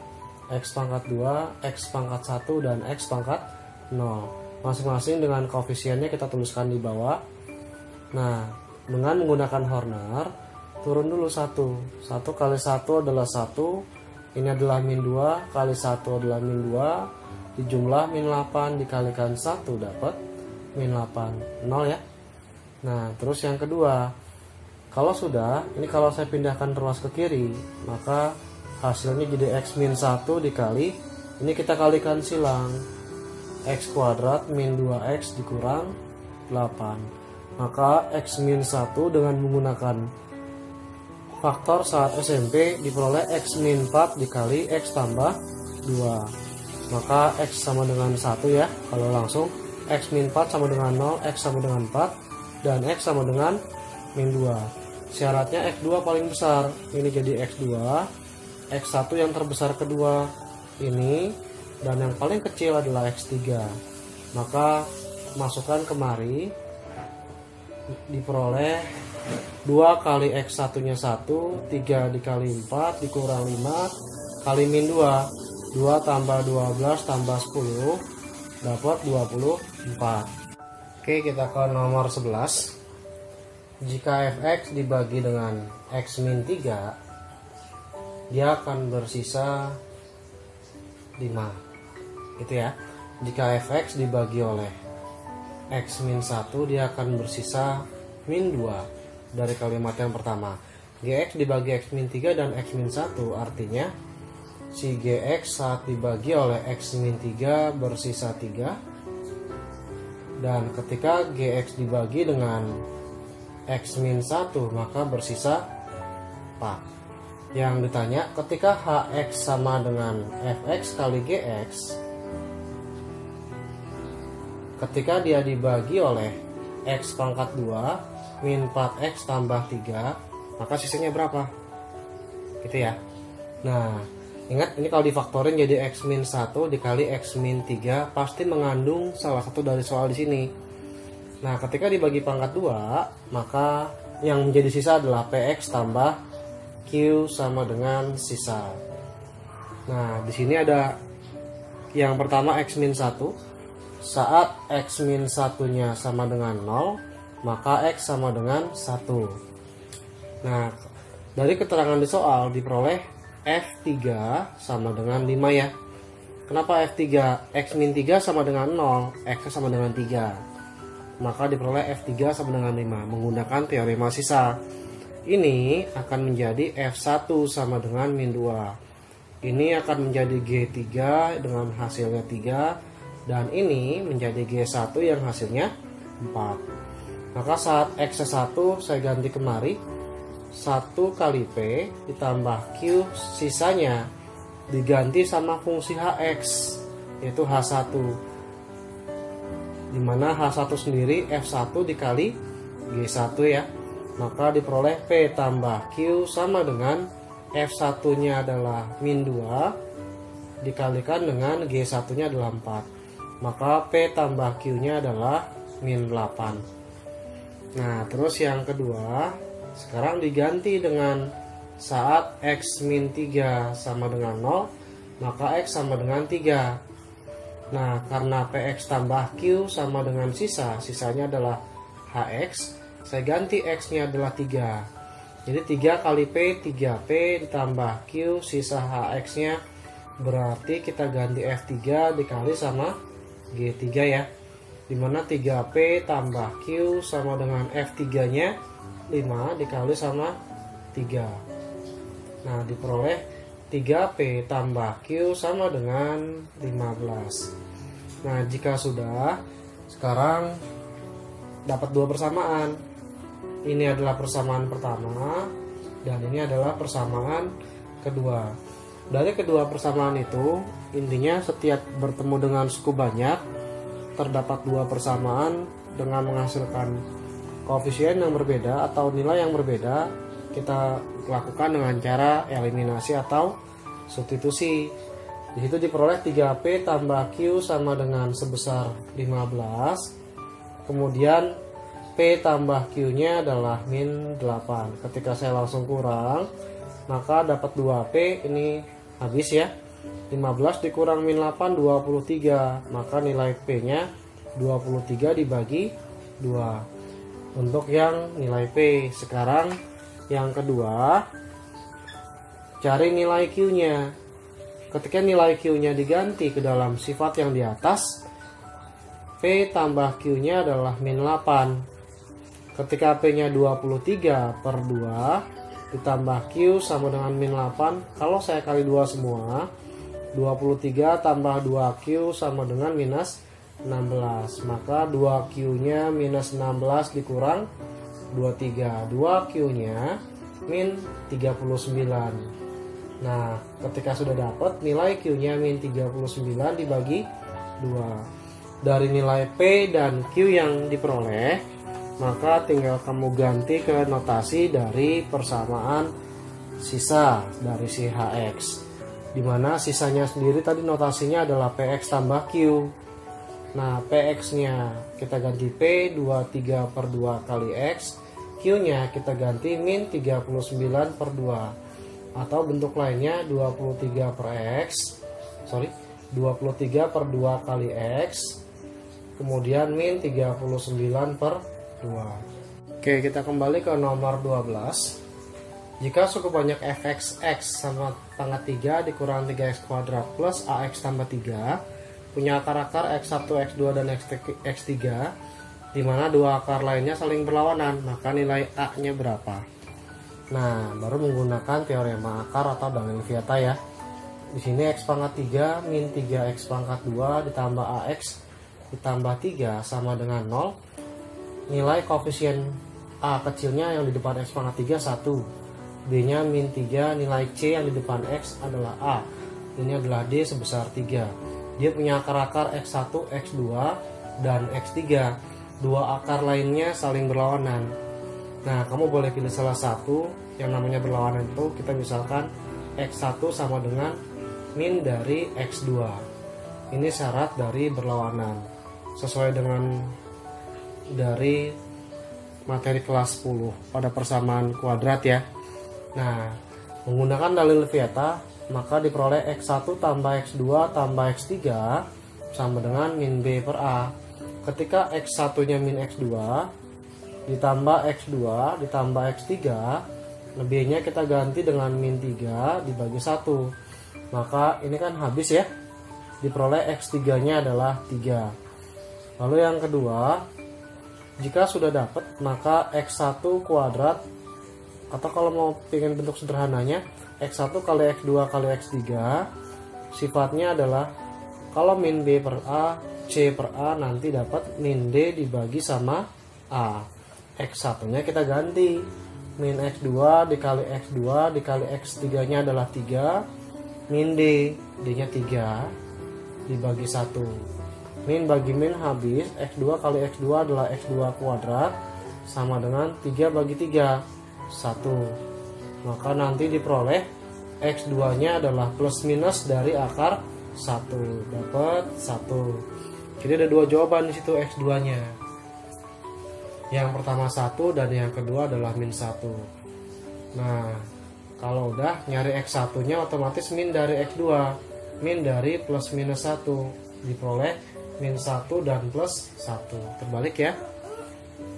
X pangkat 2, X pangkat 1, dan X pangkat 0. Masing-masing dengan koefisiennya kita tuliskan di bawah. Nah, dengan menggunakan Horner, turun dulu 1. 1 kali 1 adalah 1. Ini adalah min 2 kali 1 adalah min 2. Dijumlah min 8 dikalikan 1 dapat min 8. 0 ya. Nah, terus yang kedua. Kalau sudah, ini kalau saya pindahkan ruas ke kiri, maka hasilnya jadi X min 1 dikali, ini kita kalikan silang. X kuadrat min 2X dikurang 8. Maka X min 1 dengan menggunakan faktor saat SMP diperoleh X min 4 dikali X tambah 2. Maka X sama dengan 1 ya. Kalau langsung X min 4 sama dengan 0, X sama dengan 4, dan X sama dengan min 2. Syaratnya X2 paling besar. Ini jadi X2, X1 yang terbesar kedua ini, dan yang paling kecil adalah X3. Maka masukkan kemari, diperoleh 2 kali X1 nya 1, 3 dikali 4 dikurang 5 kali min 2. 2 tambah 12 tambah 10 dapat 24. Oke, kita ke nomor 11. Jika fx dibagi dengan x min 3, dia akan bersisa 5. Itu ya. Jika fx dibagi oleh x min 1, dia akan bersisa min 2. Dari kalimat yang pertama, gx dibagi x min 3 dan x min 1, artinya si gx saat dibagi oleh x min 3 bersisa 3, dan ketika gx dibagi dengan x min 1 maka bersisa 4. Yang ditanya, ketika hx sama dengan fx kali gx, ketika dia dibagi oleh x pangkat 2 min 4x tambah 3, maka sisanya berapa? Gitu ya. Nah, ingat ini kalau difaktorin jadi x min 1 dikali x min 3 pasti mengandung salah satu dari soal di sini. Nah, ketika dibagi pangkat 2, maka yang menjadi sisa adalah px tambah q sama dengan sisa. Nah, di sini ada yang pertama x min 1. Saat x min 1-nya sama dengan 0, maka X sama dengan 1. Nah, dari keterangan di soal diperoleh F3 sama dengan 5 ya. Kenapa F3? X min 3 sama dengan 0, X sama dengan 3. Maka diperoleh F3 sama dengan 5 menggunakan teorema sisa. Ini akan menjadi F1 sama dengan min 2. Ini akan menjadi G3 dengan hasilnya 3. Dan ini menjadi G1 yang hasilnya 4. Maka saat X1 saya ganti kemari, 1 kali P ditambah Q sisanya diganti sama fungsi HX, yaitu H1, dimana H1 sendiri F1 dikali G1 ya. Maka diperoleh P tambah Q sama dengan F1 nya adalah min 2 dikalikan dengan G1 nya adalah 4. Maka P tambah Q nya adalah min 8. Nah, terus yang kedua, sekarang diganti dengan saat X min 3 sama dengan 0, maka X sama dengan 3. Nah, karena PX tambah Q sama dengan sisanya adalah HX, saya ganti X-nya adalah 3. Jadi 3 kali P, 3P ditambah Q, sisa HX-nya, berarti kita ganti F3 dikali sama G3 ya. Dimana 3P tambah Q sama dengan F3 nya 5 dikali sama 3. Nah, diperoleh 3P tambah Q sama dengan 15. Nah, jika sudah, sekarang dapat dua persamaan. ini adalah persamaan pertama dan ini adalah persamaan kedua. Dari kedua persamaan itu, intinya setiap bertemu dengan suku banyak terdapat dua persamaan dengan menghasilkan koefisien yang berbeda atau nilai yang berbeda. Kita lakukan dengan cara eliminasi atau substitusi. Di situ diperoleh 3P tambah Q sama dengan sebesar 15. Kemudian P tambah Q-nya adalah min 8. Ketika saya langsung kurang, maka dapat 2P, ini habis ya. 15 dikurang min 8, 23. Maka nilai P-nya 23 dibagi 2. Untuk yang nilai P. Sekarang yang kedua, cari nilai Q-nya. Ketika nilai Q-nya diganti ke dalam sifat yang di atas, P tambah Q-nya adalah min 8. Ketika P-nya 23 per 2 ditambah Q sama dengan min 8. Kalau saya kali 2 semua, 23 tambah 2Q sama dengan minus 16. Maka 2Q-nya minus 16 dikurang 23. 2Q-nya min 39. Nah, ketika sudah dapat nilai Q-nya min 39 dibagi 2. Dari nilai P dan Q yang diperoleh, maka tinggal kamu ganti ke notasi dari persamaan sisa dari si HX, dimana sisanya sendiri tadi notasinya adalah PX tambah Q. Nah, PX nya kita ganti P 23 per 2 kali X, Q nya kita ganti min 39 per 2, atau bentuk lainnya 23 per 23 per 2 kali X, kemudian min 39 per 2. Oke, kita kembali ke nomor 12. Jika suku banyak fxx sama pangkat 3 dikurang 3x kuadrat plus ax tambah 3 punya akar-akar x1, x2, dan x3, di mana dua akar lainnya saling berlawanan, maka nilai a-nya berapa? Nah, baru menggunakan teorema akar atau Dahlen-Vieta ya. Di sini x pangkat 3 min 3x pangkat 2 ditambah ax ditambah 3 sama dengan 0. Nilai koefisien A kecilnya yang di depan X pangkat 3 1, B nya min 3, nilai C yang di depan X adalah A, ini adalah D sebesar 3. Dia punya akar-akar X1, X2, dan X3. Dua akar lainnya saling berlawanan. Nah, kamu boleh pilih salah satu yang namanya berlawanan itu. Kita misalkan X1 sama dengan min dari X2. Ini syarat dari berlawanan sesuai dengan dari materi kelas 10 pada persamaan kuadrat ya. Nah, menggunakan dalil Vieta, maka diperoleh X1 tambah X2 tambah X3 sama dengan min B per A. Ketika X1 nya min X2 ditambah X2 ditambah X3, B nya kita ganti dengan min 3 dibagi 1. Maka ini kan habis ya, diperoleh X3 nya adalah 3. Lalu yang kedua, jika sudah dapat, maka X1 kuadrat, atau kalau mau pengen bentuk sederhananya, X1 kali X2 kali X3, sifatnya adalah kalau min B per A, C per A, nanti dapat min D dibagi sama A. X1 nya kita ganti, min X2 dikali X2 dikali X3 nya adalah 3, min D, D nya 3 dibagi 1. Min bagi min habis, X2 kali X2 adalah X2 kuadrat sama dengan 3 bagi 3, 1. Maka nanti diperoleh X2 nya adalah plus minus dari akar 1, dapat 1. Jadi ada dua jawaban di situ X2 nya. Yang pertama 1 dan yang kedua adalah min 1. Nah, kalau udah nyari X1 nya otomatis min dari X2, min dari plus minus 1, diperoleh min 1 dan plus 1. Terbalik ya.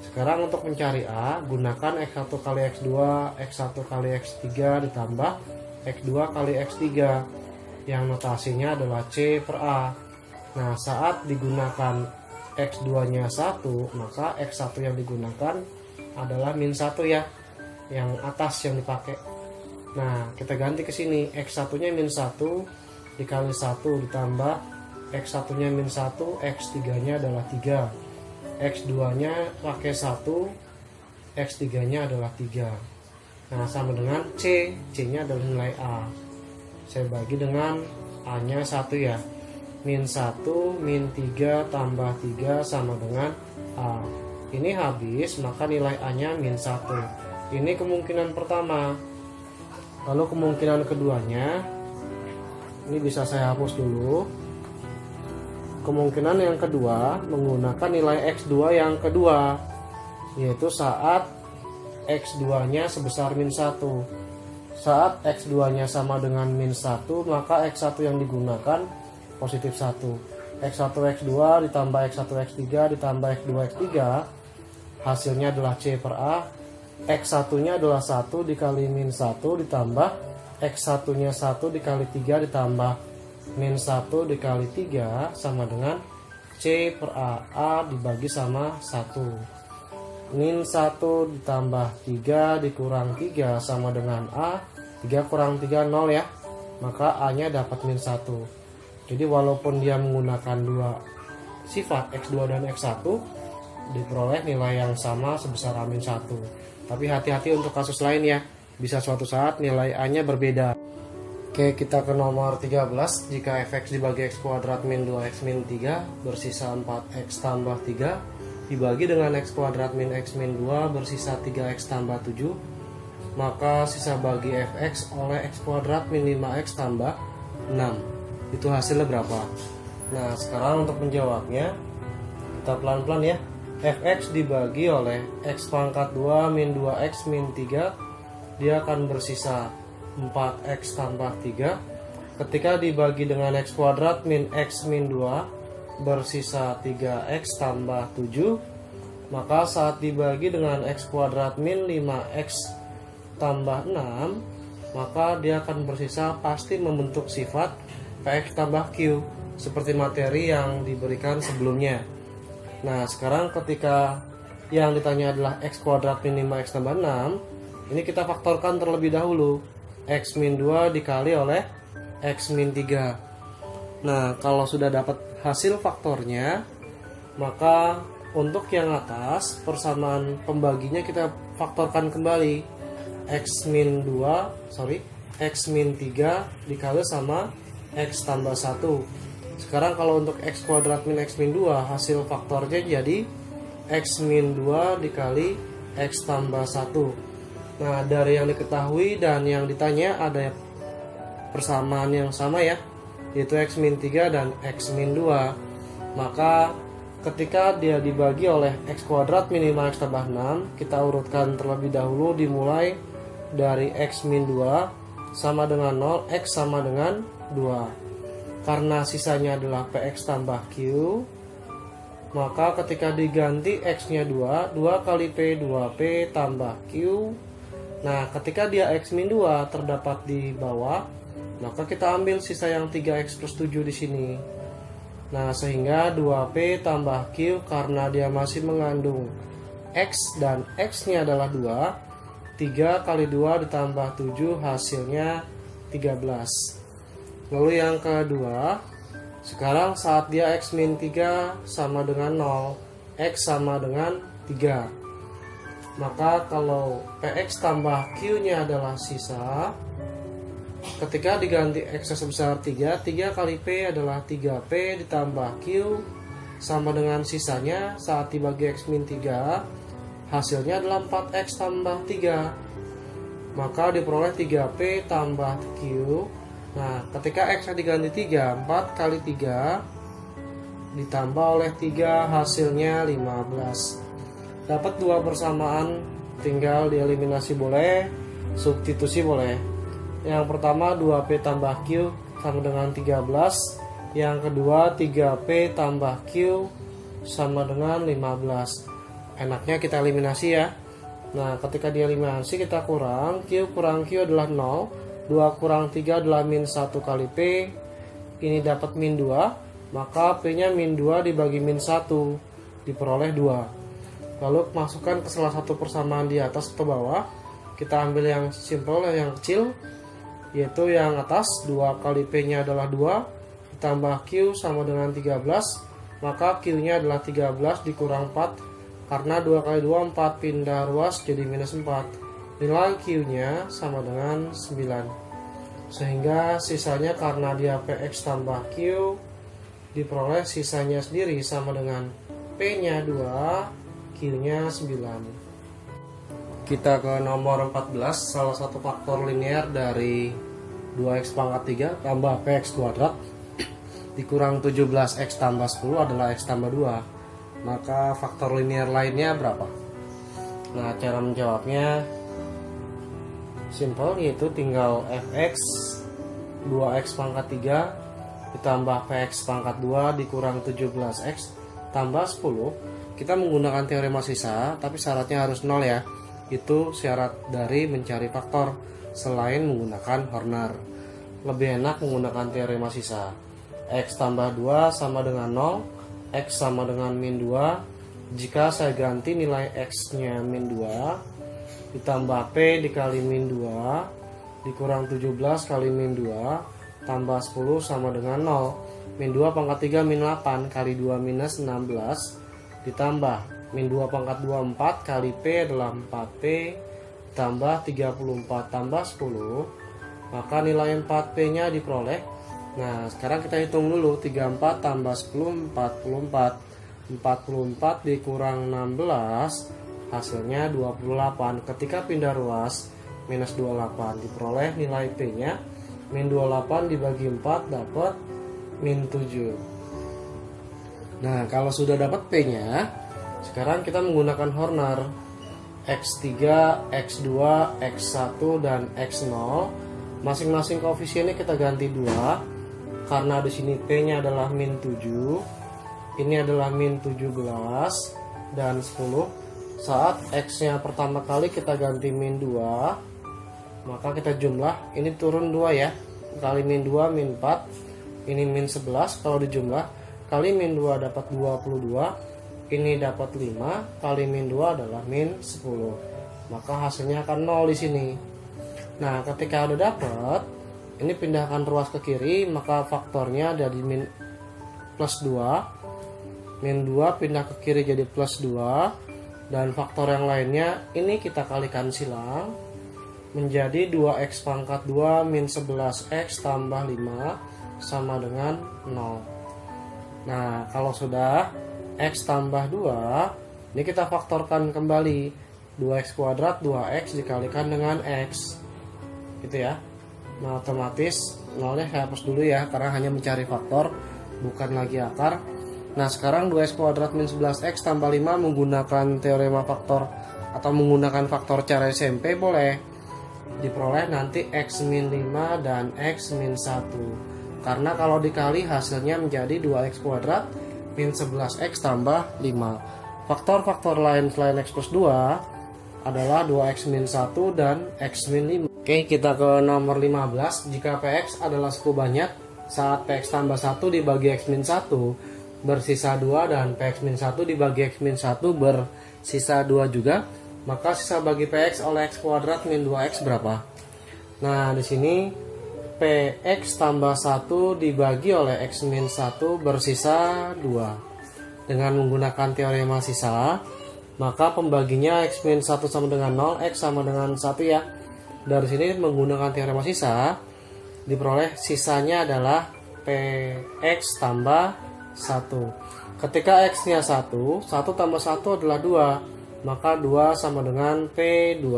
Sekarang untuk mencari A, gunakan X1 kali X2, X1 kali X3 ditambah X2 kali X3 yang notasinya adalah C per A. Nah, saat digunakan X2 nya 1, maka X1 yang digunakan adalah min 1 ya, yang atas yang dipakai. Nah, kita ganti ke sini, X1 nya min 1 dikali 1 ditambah X1 nya min 1, X3 nya adalah 3, X2 nya pakai 1 X3 nya adalah 3. Nah sama dengan C nya adalah nilai A. Saya bagi dengan A nya 1 ya. Min 1 min 3 tambah 3 sama dengan A. Ini habis, maka nilai A nya min 1. Ini kemungkinan pertama. Lalu kemungkinan keduanya, ini bisa saya hapus dulu. Kemungkinan yang kedua menggunakan nilai X2 yang kedua, yaitu saat X2 nya sebesar min 1. Saat X2 nya sama dengan min 1, maka X1 yang digunakan positif 1. X1 X2 ditambah X1 X3 ditambah X2 X3, hasilnya adalah C per A. X1 nya adalah 1 dikali min 1 ditambah X1 nya 1 dikali 3 ditambah min 1 dikali 3 sama dengan C per A. A dibagi sama 1. Min 1 ditambah 3 dikurang 3 sama dengan A. 3 kurang 3 0 ya. Maka A nya dapat min 1. Jadi walaupun dia menggunakan dua sifat X2 dan X1, diperoleh nilai yang sama sebesar A min 1. Tapi hati-hati untuk kasus lain ya. Bisa suatu saat nilai A nya berbeda. Oke, kita ke nomor 13. Jika fx dibagi x kuadrat min 2x min 3 bersisa 4x tambah 3 dibagi dengan x kuadrat min x min 2 bersisa 3x tambah 7, maka sisa bagi fx oleh x kuadrat min 5x tambah 6. Itu hasilnya berapa? Nah, sekarang untuk menjawabnya kita pelan-pelan ya. Fx dibagi oleh x pangkat 2 min 2x min 3, dia akan bersisa 4x tambah 3. Ketika dibagi dengan x kuadrat min x min 2 bersisa 3x tambah 7, maka saat dibagi dengan x kuadrat min 5x tambah 6, maka dia akan bersisa pasti membentuk sifat Px tambah Q seperti materi yang diberikan sebelumnya. Nah, sekarang ketika yang ditanya adalah x kuadrat min 5x tambah 6, ini kita faktorkan terlebih dahulu. X min 2 dikali oleh X min 3. Nah, kalau sudah dapat hasil faktornya, maka untuk yang atas persamaan pembaginya kita faktorkan kembali. X min 3 dikali sama X tambah 1. Sekarang kalau untuk X kuadrat min X min 2, hasil faktornya jadi X min 2 dikali X tambah 1. Nah, dari yang diketahui dan yang ditanya ada persamaan yang sama ya, yaitu X min 3 dan X min 2. Maka ketika dia dibagi oleh X kuadrat min 5X tambah 6, kita urutkan terlebih dahulu dimulai dari X min 2 sama dengan 0, X sama dengan 2. Karena sisanya adalah Px tambah Q, maka ketika diganti X nya 2 kali P 2P tambah Q. Nah, ketika dia X min 2 terdapat di bawah, maka kita ambil sisa yang 3X plus 7 di sini. Nah, sehingga 2P tambah Q karena dia masih mengandung X dan X nya adalah 2, 3 kali 2 ditambah 7 hasilnya 13. Lalu yang kedua, sekarang saat dia X min 3 sama dengan 0, X sama dengan 3, maka kalau Px tambah Q nya adalah sisa, ketika diganti X sebesar 3 kali P adalah 3P ditambah Q sama dengan sisanya saat dibagi X min 3, hasilnya adalah 4X tambah 3, maka diperoleh 3P tambah Q. Nah, ketika X diganti 3, 4 kali 3 ditambah oleh 3 hasilnya 15. Dapat dua persamaan, tinggal dieliminasi boleh, substitusi boleh. Yang pertama 2P tambah Q sama dengan 13. Yang kedua 3P tambah Q sama dengan 15. Enaknya kita eliminasi ya. Nah, ketika dieliminasi kita kurang Q adalah 0. 2 kurang 3 adalah min 1 kali P. Ini dapat min 2, maka P nya min 2 dibagi min 1, diperoleh 2. Lalu masukkan ke salah satu persamaan di atas atau bawah. Kita ambil yang simple, yang kecil, yaitu yang atas. 2 kali P nya adalah 2 ditambah Q sama dengan 13, maka Q nya adalah 13 dikurang 4 Karena 2 kali 2 4, pindah ruas jadi minus 4. Nilai Q-nya sama dengan 9. Sehingga sisanya karena dia PX tambah Q, diperoleh sisanya sendiri sama dengan P-nya 2, Q-nya 9. Kita ke nomor 14, salah satu faktor linear dari 2x pangkat 3 tambah px kuadrat dikurang 17x tambah 10 adalah x tambah 2. Maka faktor linear lainnya berapa? Nah, cara menjawabnya simple, yaitu tinggal fx 2x pangkat 3 ditambah px pangkat 2 dikurang 17x tambah 10. Kita menggunakan teorema sisa, tapi syaratnya harus 0 ya. Itu syarat dari mencari faktor selain menggunakan Horner. Lebih enak menggunakan teorema sisa. X tambah 2 sama dengan 0, X sama dengan min 2. Jika saya ganti nilai X nya min 2 ditambah P dikali min 2 dikurang 17 kali min 2 tambah 10 sama dengan 0. Min 2 pangkat 3 min 8 kali 2 minus 16 ditambah min 2 pangkat 2 4 kali P adalah 4P tambah 34 tambah 10. Maka nilai 4P nya diperoleh. Nah, sekarang kita hitung dulu. 34 tambah 10 44. 44 dikurang 16 hasilnya 28. Ketika pindah ruas minus 28, diperoleh nilai P nya min 28 dibagi 4 dapat min 7. Nah, kalau sudah dapat P nya, sekarang kita menggunakan Horner. X3, X2, X1, dan X0. Masing-masing koefisiennya kita ganti 2. Karena di sini P-nya adalah min 7, ini adalah min 17 dan 10. Saat X-nya pertama kali kita ganti min 2, maka kita jumlah, ini turun 2 ya. Kali min 2 min 4, ini min 11. Kalau dijumlah, kali min 2 dapat 22, ini dapat 5, kali min 2 adalah min 10. Maka hasilnya akan 0 di sini. Nah, ketika udah dapat, ini pindahkan ruas ke kiri, maka faktornya dari min plus 2. Min 2 pindah ke kiri jadi plus 2. Dan faktor yang lainnya ini kita kalikan silang menjadi 2x pangkat 2 min 11x tambah 5 sama dengan 0. Nah, kalau sudah x tambah 2, ini kita faktorkan kembali. 2x kuadrat 2x dikalikan dengan x, gitu ya. Nah, otomatis 0-nya saya hapus dulu ya, karena hanya mencari faktor, bukan lagi akar. Nah, sekarang 2x kuadrat min 11x tambah 5 menggunakan teorema faktor atau menggunakan faktor cara SMP boleh. Diperoleh nanti x min 5 dan x min 1. Karena kalau dikali hasilnya menjadi 2x kuadrat min 11x tambah 5. Faktor-faktor lain selain x plus 2 adalah 2x min 1 dan x min 5. Oke, kita ke nomor 15. Jika Px adalah suku banyak, saat Px tambah 1 dibagi x min 1 bersisa 2 dan Px min 1 dibagi x min 1 bersisa 2 juga, maka sisa bagi Px oleh x kuadrat min 2x berapa? Nah, di sini Px tambah 1 dibagi oleh x min 1 bersisa 2. Dengan menggunakan teorema sisa, maka pembaginya x min 1 sama dengan 0, x sama dengan 1 ya. Dari sini menggunakan teorema sisa, diperoleh sisanya adalah Px tambah 1. Ketika x-nya 1, 1 tambah 1 adalah 2, maka 2 sama dengan P2.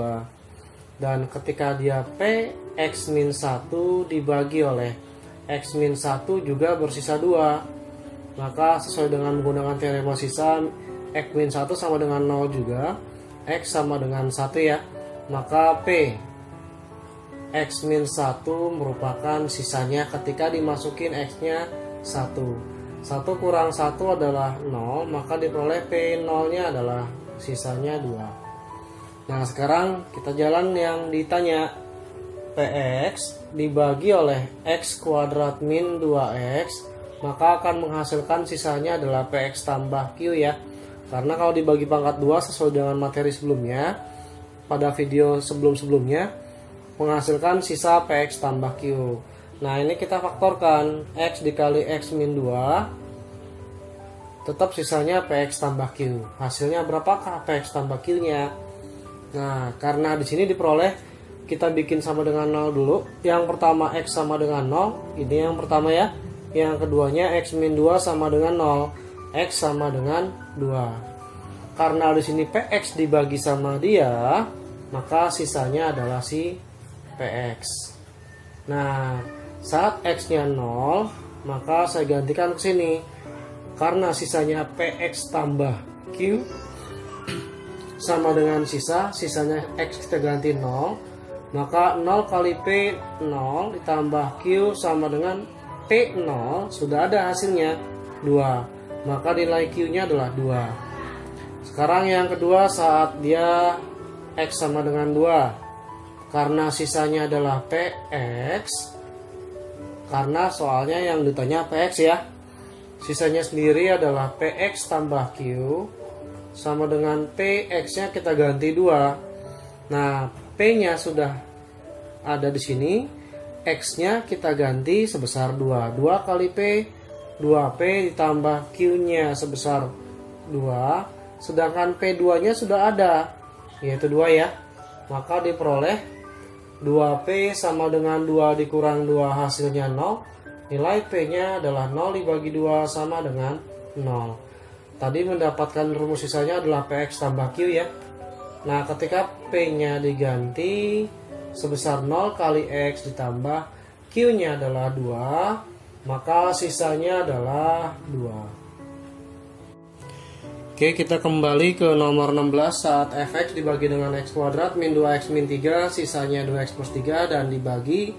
Dan ketika dia Px min 1 dibagi oleh x min 1 juga bersisa 2, maka sesuai dengan menggunakan teorema sisa, x min 1 sama dengan 0 juga, x sama dengan 1 ya, maka P x min 1 merupakan sisanya ketika dimasukin x nya 1. 1 kurang 1 adalah 0, maka diperoleh P0 nya adalah sisanya 2. Nah, sekarang kita jalan yang ditanya. Px dibagi oleh x kuadrat min 2x, maka akan menghasilkan sisanya adalah Px tambah Q ya. Karena kalau dibagi pangkat 2 sesuai dengan materi sebelumnya, pada video sebelum-sebelumnya, menghasilkan sisa Px tambah Q. Nah, ini kita faktorkan. X dikali x min 2 tetap sisanya PX tambah Q. Hasilnya berapakah PX tambah Q-nya? Nah, karena di sini diperoleh, kita bikin sama dengan 0 dulu. Yang pertama X sama dengan 0, ini yang pertama ya. Yang keduanya X min 2 sama dengan 0, X sama dengan 2. Karena di sini PX dibagi sama dia, maka sisanya adalah si PX. Nah, saat X-nya 0, maka saya gantikan ke sini. Karena sisanya PX tambah Q sama dengan sisanya X kita ganti 0, maka 0 kali P 0 ditambah Q sama dengan P0, sudah ada hasilnya 2, maka nilai Q-nya adalah 2. Sekarang yang kedua, saat dia X sama dengan 2, karena sisanya adalah PX, karena soalnya yang ditanya PX ya, sisanya sendiri adalah PX tambah Q sama dengan PX-nya kita ganti 2. Nah, P-nya sudah ada di sini, X-nya kita ganti sebesar 2. 2 kali P, 2P ditambah Q-nya sebesar 2, sedangkan P2-nya sudah ada, yaitu 2 ya. Maka diperoleh 2P sama dengan 2 dikurang 2 hasilnya 0. Nilai P-nya adalah 0 dibagi 2 sama dengan 0. Tadi mendapatkan rumus sisanya adalah PX tambah Q ya. Nah, ketika P-nya diganti sebesar 0 kali X ditambah Q-nya adalah 2, maka sisanya adalah 2. Oke, kita kembali ke nomor 16. Saat fx dibagi dengan x kuadrat min 2x min 3, sisanya 2x plus 3, dan dibagi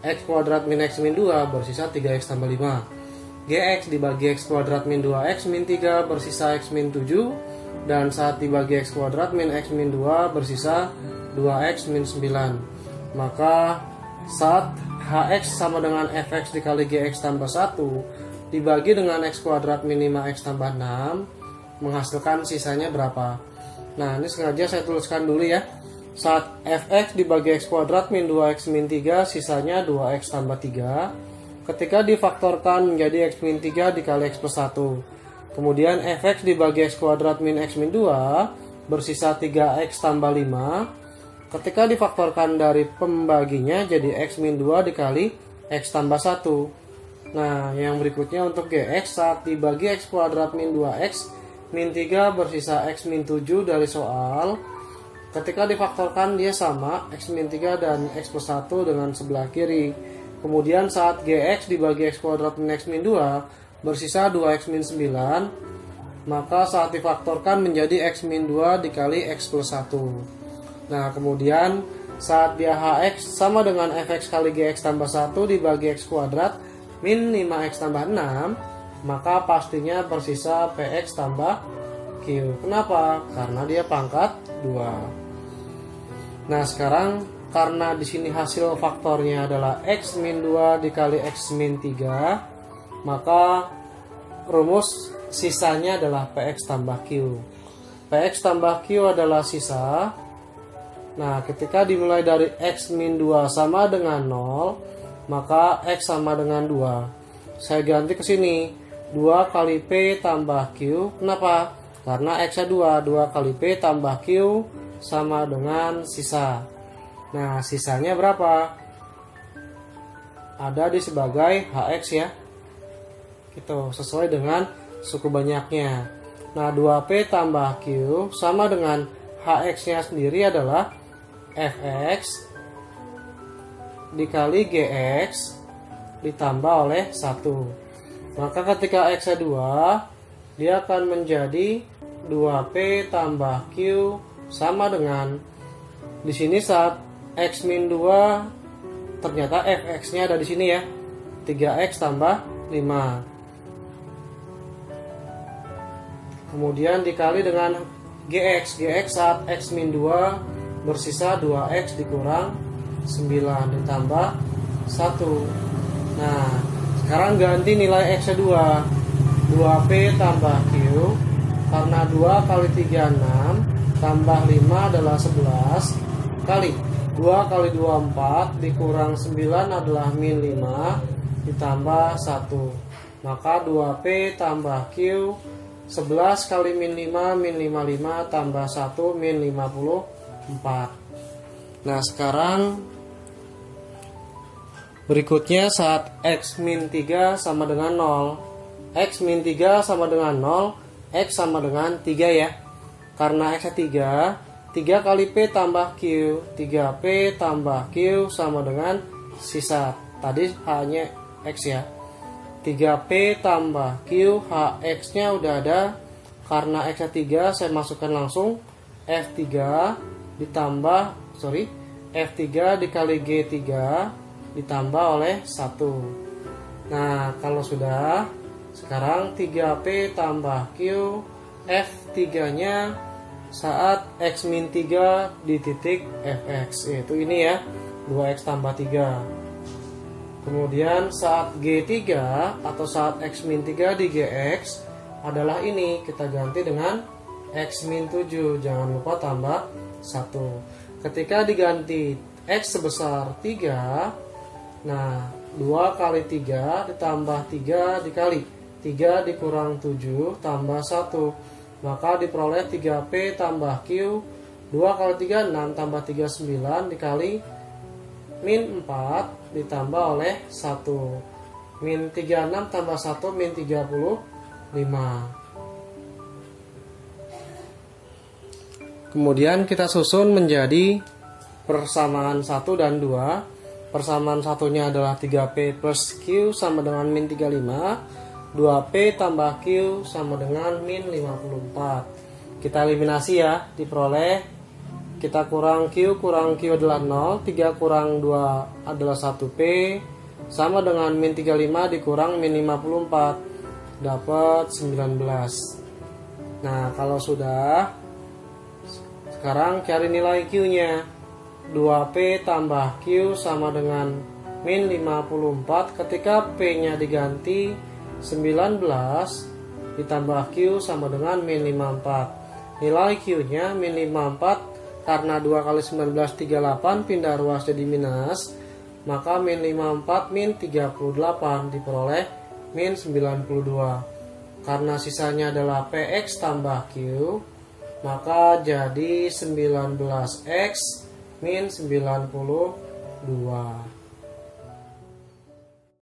x kuadrat min x min 2 bersisa 3x tambah 5. Gx dibagi x kuadrat min 2x min 3 bersisa x min 7. Dan saat dibagi x kuadrat min x min 2 bersisa 2x min 9. Maka saat hx sama dengan fx dikali gx tambah 1 dibagi dengan x kuadrat min 5x tambah 6 menghasilkan sisanya berapa? Nah, ini sengaja saya tuliskan dulu ya. Saat fx dibagi x kuadrat min 2x min 3, sisanya 2x tambah 3. Ketika difaktorkan menjadi x min 3 dikali x plus 1. Kemudian fx dibagi x kuadrat min x min 2 bersisa 3x tambah 5. Ketika difaktorkan dari pembaginya jadi x min 2 dikali x tambah 1. Nah, yang berikutnya untuk gx, saat dibagi x kuadrat min 2x min 3 bersisa x min 7 dari soal. Ketika difaktorkan dia sama, x min 3 dan x plus 1 dengan sebelah kiri. Kemudian saat gx dibagi x kuadrat min x min 2 bersisa 2x min 9, maka saat difaktorkan menjadi x min 2 dikali x plus 1. Nah, kemudian saat dia hx sama dengan fx kali gx tambah 1 dibagi x kuadrat min 5x tambah 6, maka pastinya bersisa px tambah q. Kenapa? Karena dia pangkat 2. Nah, sekarang karena di sini hasil faktornya adalah x min 2 dikali x min 3, maka rumus sisanya adalah px tambah q. Px tambah q adalah sisa. Nah, ketika dimulai dari x min 2 sama dengan 0, maka x sama dengan 2. Saya ganti ke sini, 2 kali p tambah q. Kenapa? Karena x-nya 2 kali p tambah q sama dengan sisa. Nah, sisanya berapa? Ada di sebagai hx ya. Itu sesuai dengan suku banyaknya. Nah, 2p tambah q sama dengan hx-nya sendiri adalah fx dikali gx ditambah oleh 1. Maka ketika x-nya 2, dia akan menjadi 2p tambah q sama dengan, di sini saat x min 2 ternyata fx-nya ada di sini ya, 3x tambah 5. Kemudian dikali dengan gx saat x min 2 bersisa 2x dikurang 9 ditambah 1. Nah, sekarang ganti nilai x-nya 2 p tambah q, karena 2 kali 3 6 tambah 5 adalah 11 kali 2 kali 2 4 dikurang 9 adalah min 5 ditambah 1. Maka 2p tambah q 11 kali min 5 min 55 tambah 1 min 54. Nah sekarang berikutnya saat X min 3 sama dengan 0. X min 3 sama dengan 0, X sama dengan 3 ya. Karena X 3 kali P tambah Q, 3P tambah Q sama dengan sisa tadi H-nya X ya. 3P tambah Q, HX nya udah ada. Karena X 3 saya masukkan langsung F3 ditambah F3 dikali G3 ditambah oleh 1. Nah kalau sudah, sekarang 3P tambah Q, F3 nya saat X min 3 di titik Fx, yaitu ini ya, 2X tambah 3. Kemudian saat G3 atau saat X min 3 di Gx adalah ini, kita ganti dengan X min 7, jangan lupa tambah 1. Ketika diganti X sebesar 3, nah 2 kali 3 ditambah 3 dikali 3 dikurang 7 tambah 1, maka diperoleh 3P tambah Q. 2 kali 3 6 tambah 3 9 dikali min 4 ditambah oleh 1. Min 36 tambah 1 min 35. Kemudian kita susun menjadi persamaan 1 dan 2. Persamaan satunya adalah 3P plus Q sama dengan min 35. 2P tambah Q sama dengan min 54. Kita eliminasi ya, diperoleh kita kurang Q adalah 0, 3 kurang 2 adalah 1P sama dengan min 35 dikurang min 54 dapat 19. Nah kalau sudah, sekarang cari nilai Q nya. 2P tambah Q sama dengan min 54. Ketika P nya diganti 19 ditambah Q sama dengan min 54. Nilai Q nya min 54. Karena 2 kali 19 38 pindah ruas jadi minus, maka min 54 min 38 diperoleh min 92. Karena sisanya adalah PX tambah Q, maka jadi 19X min 92.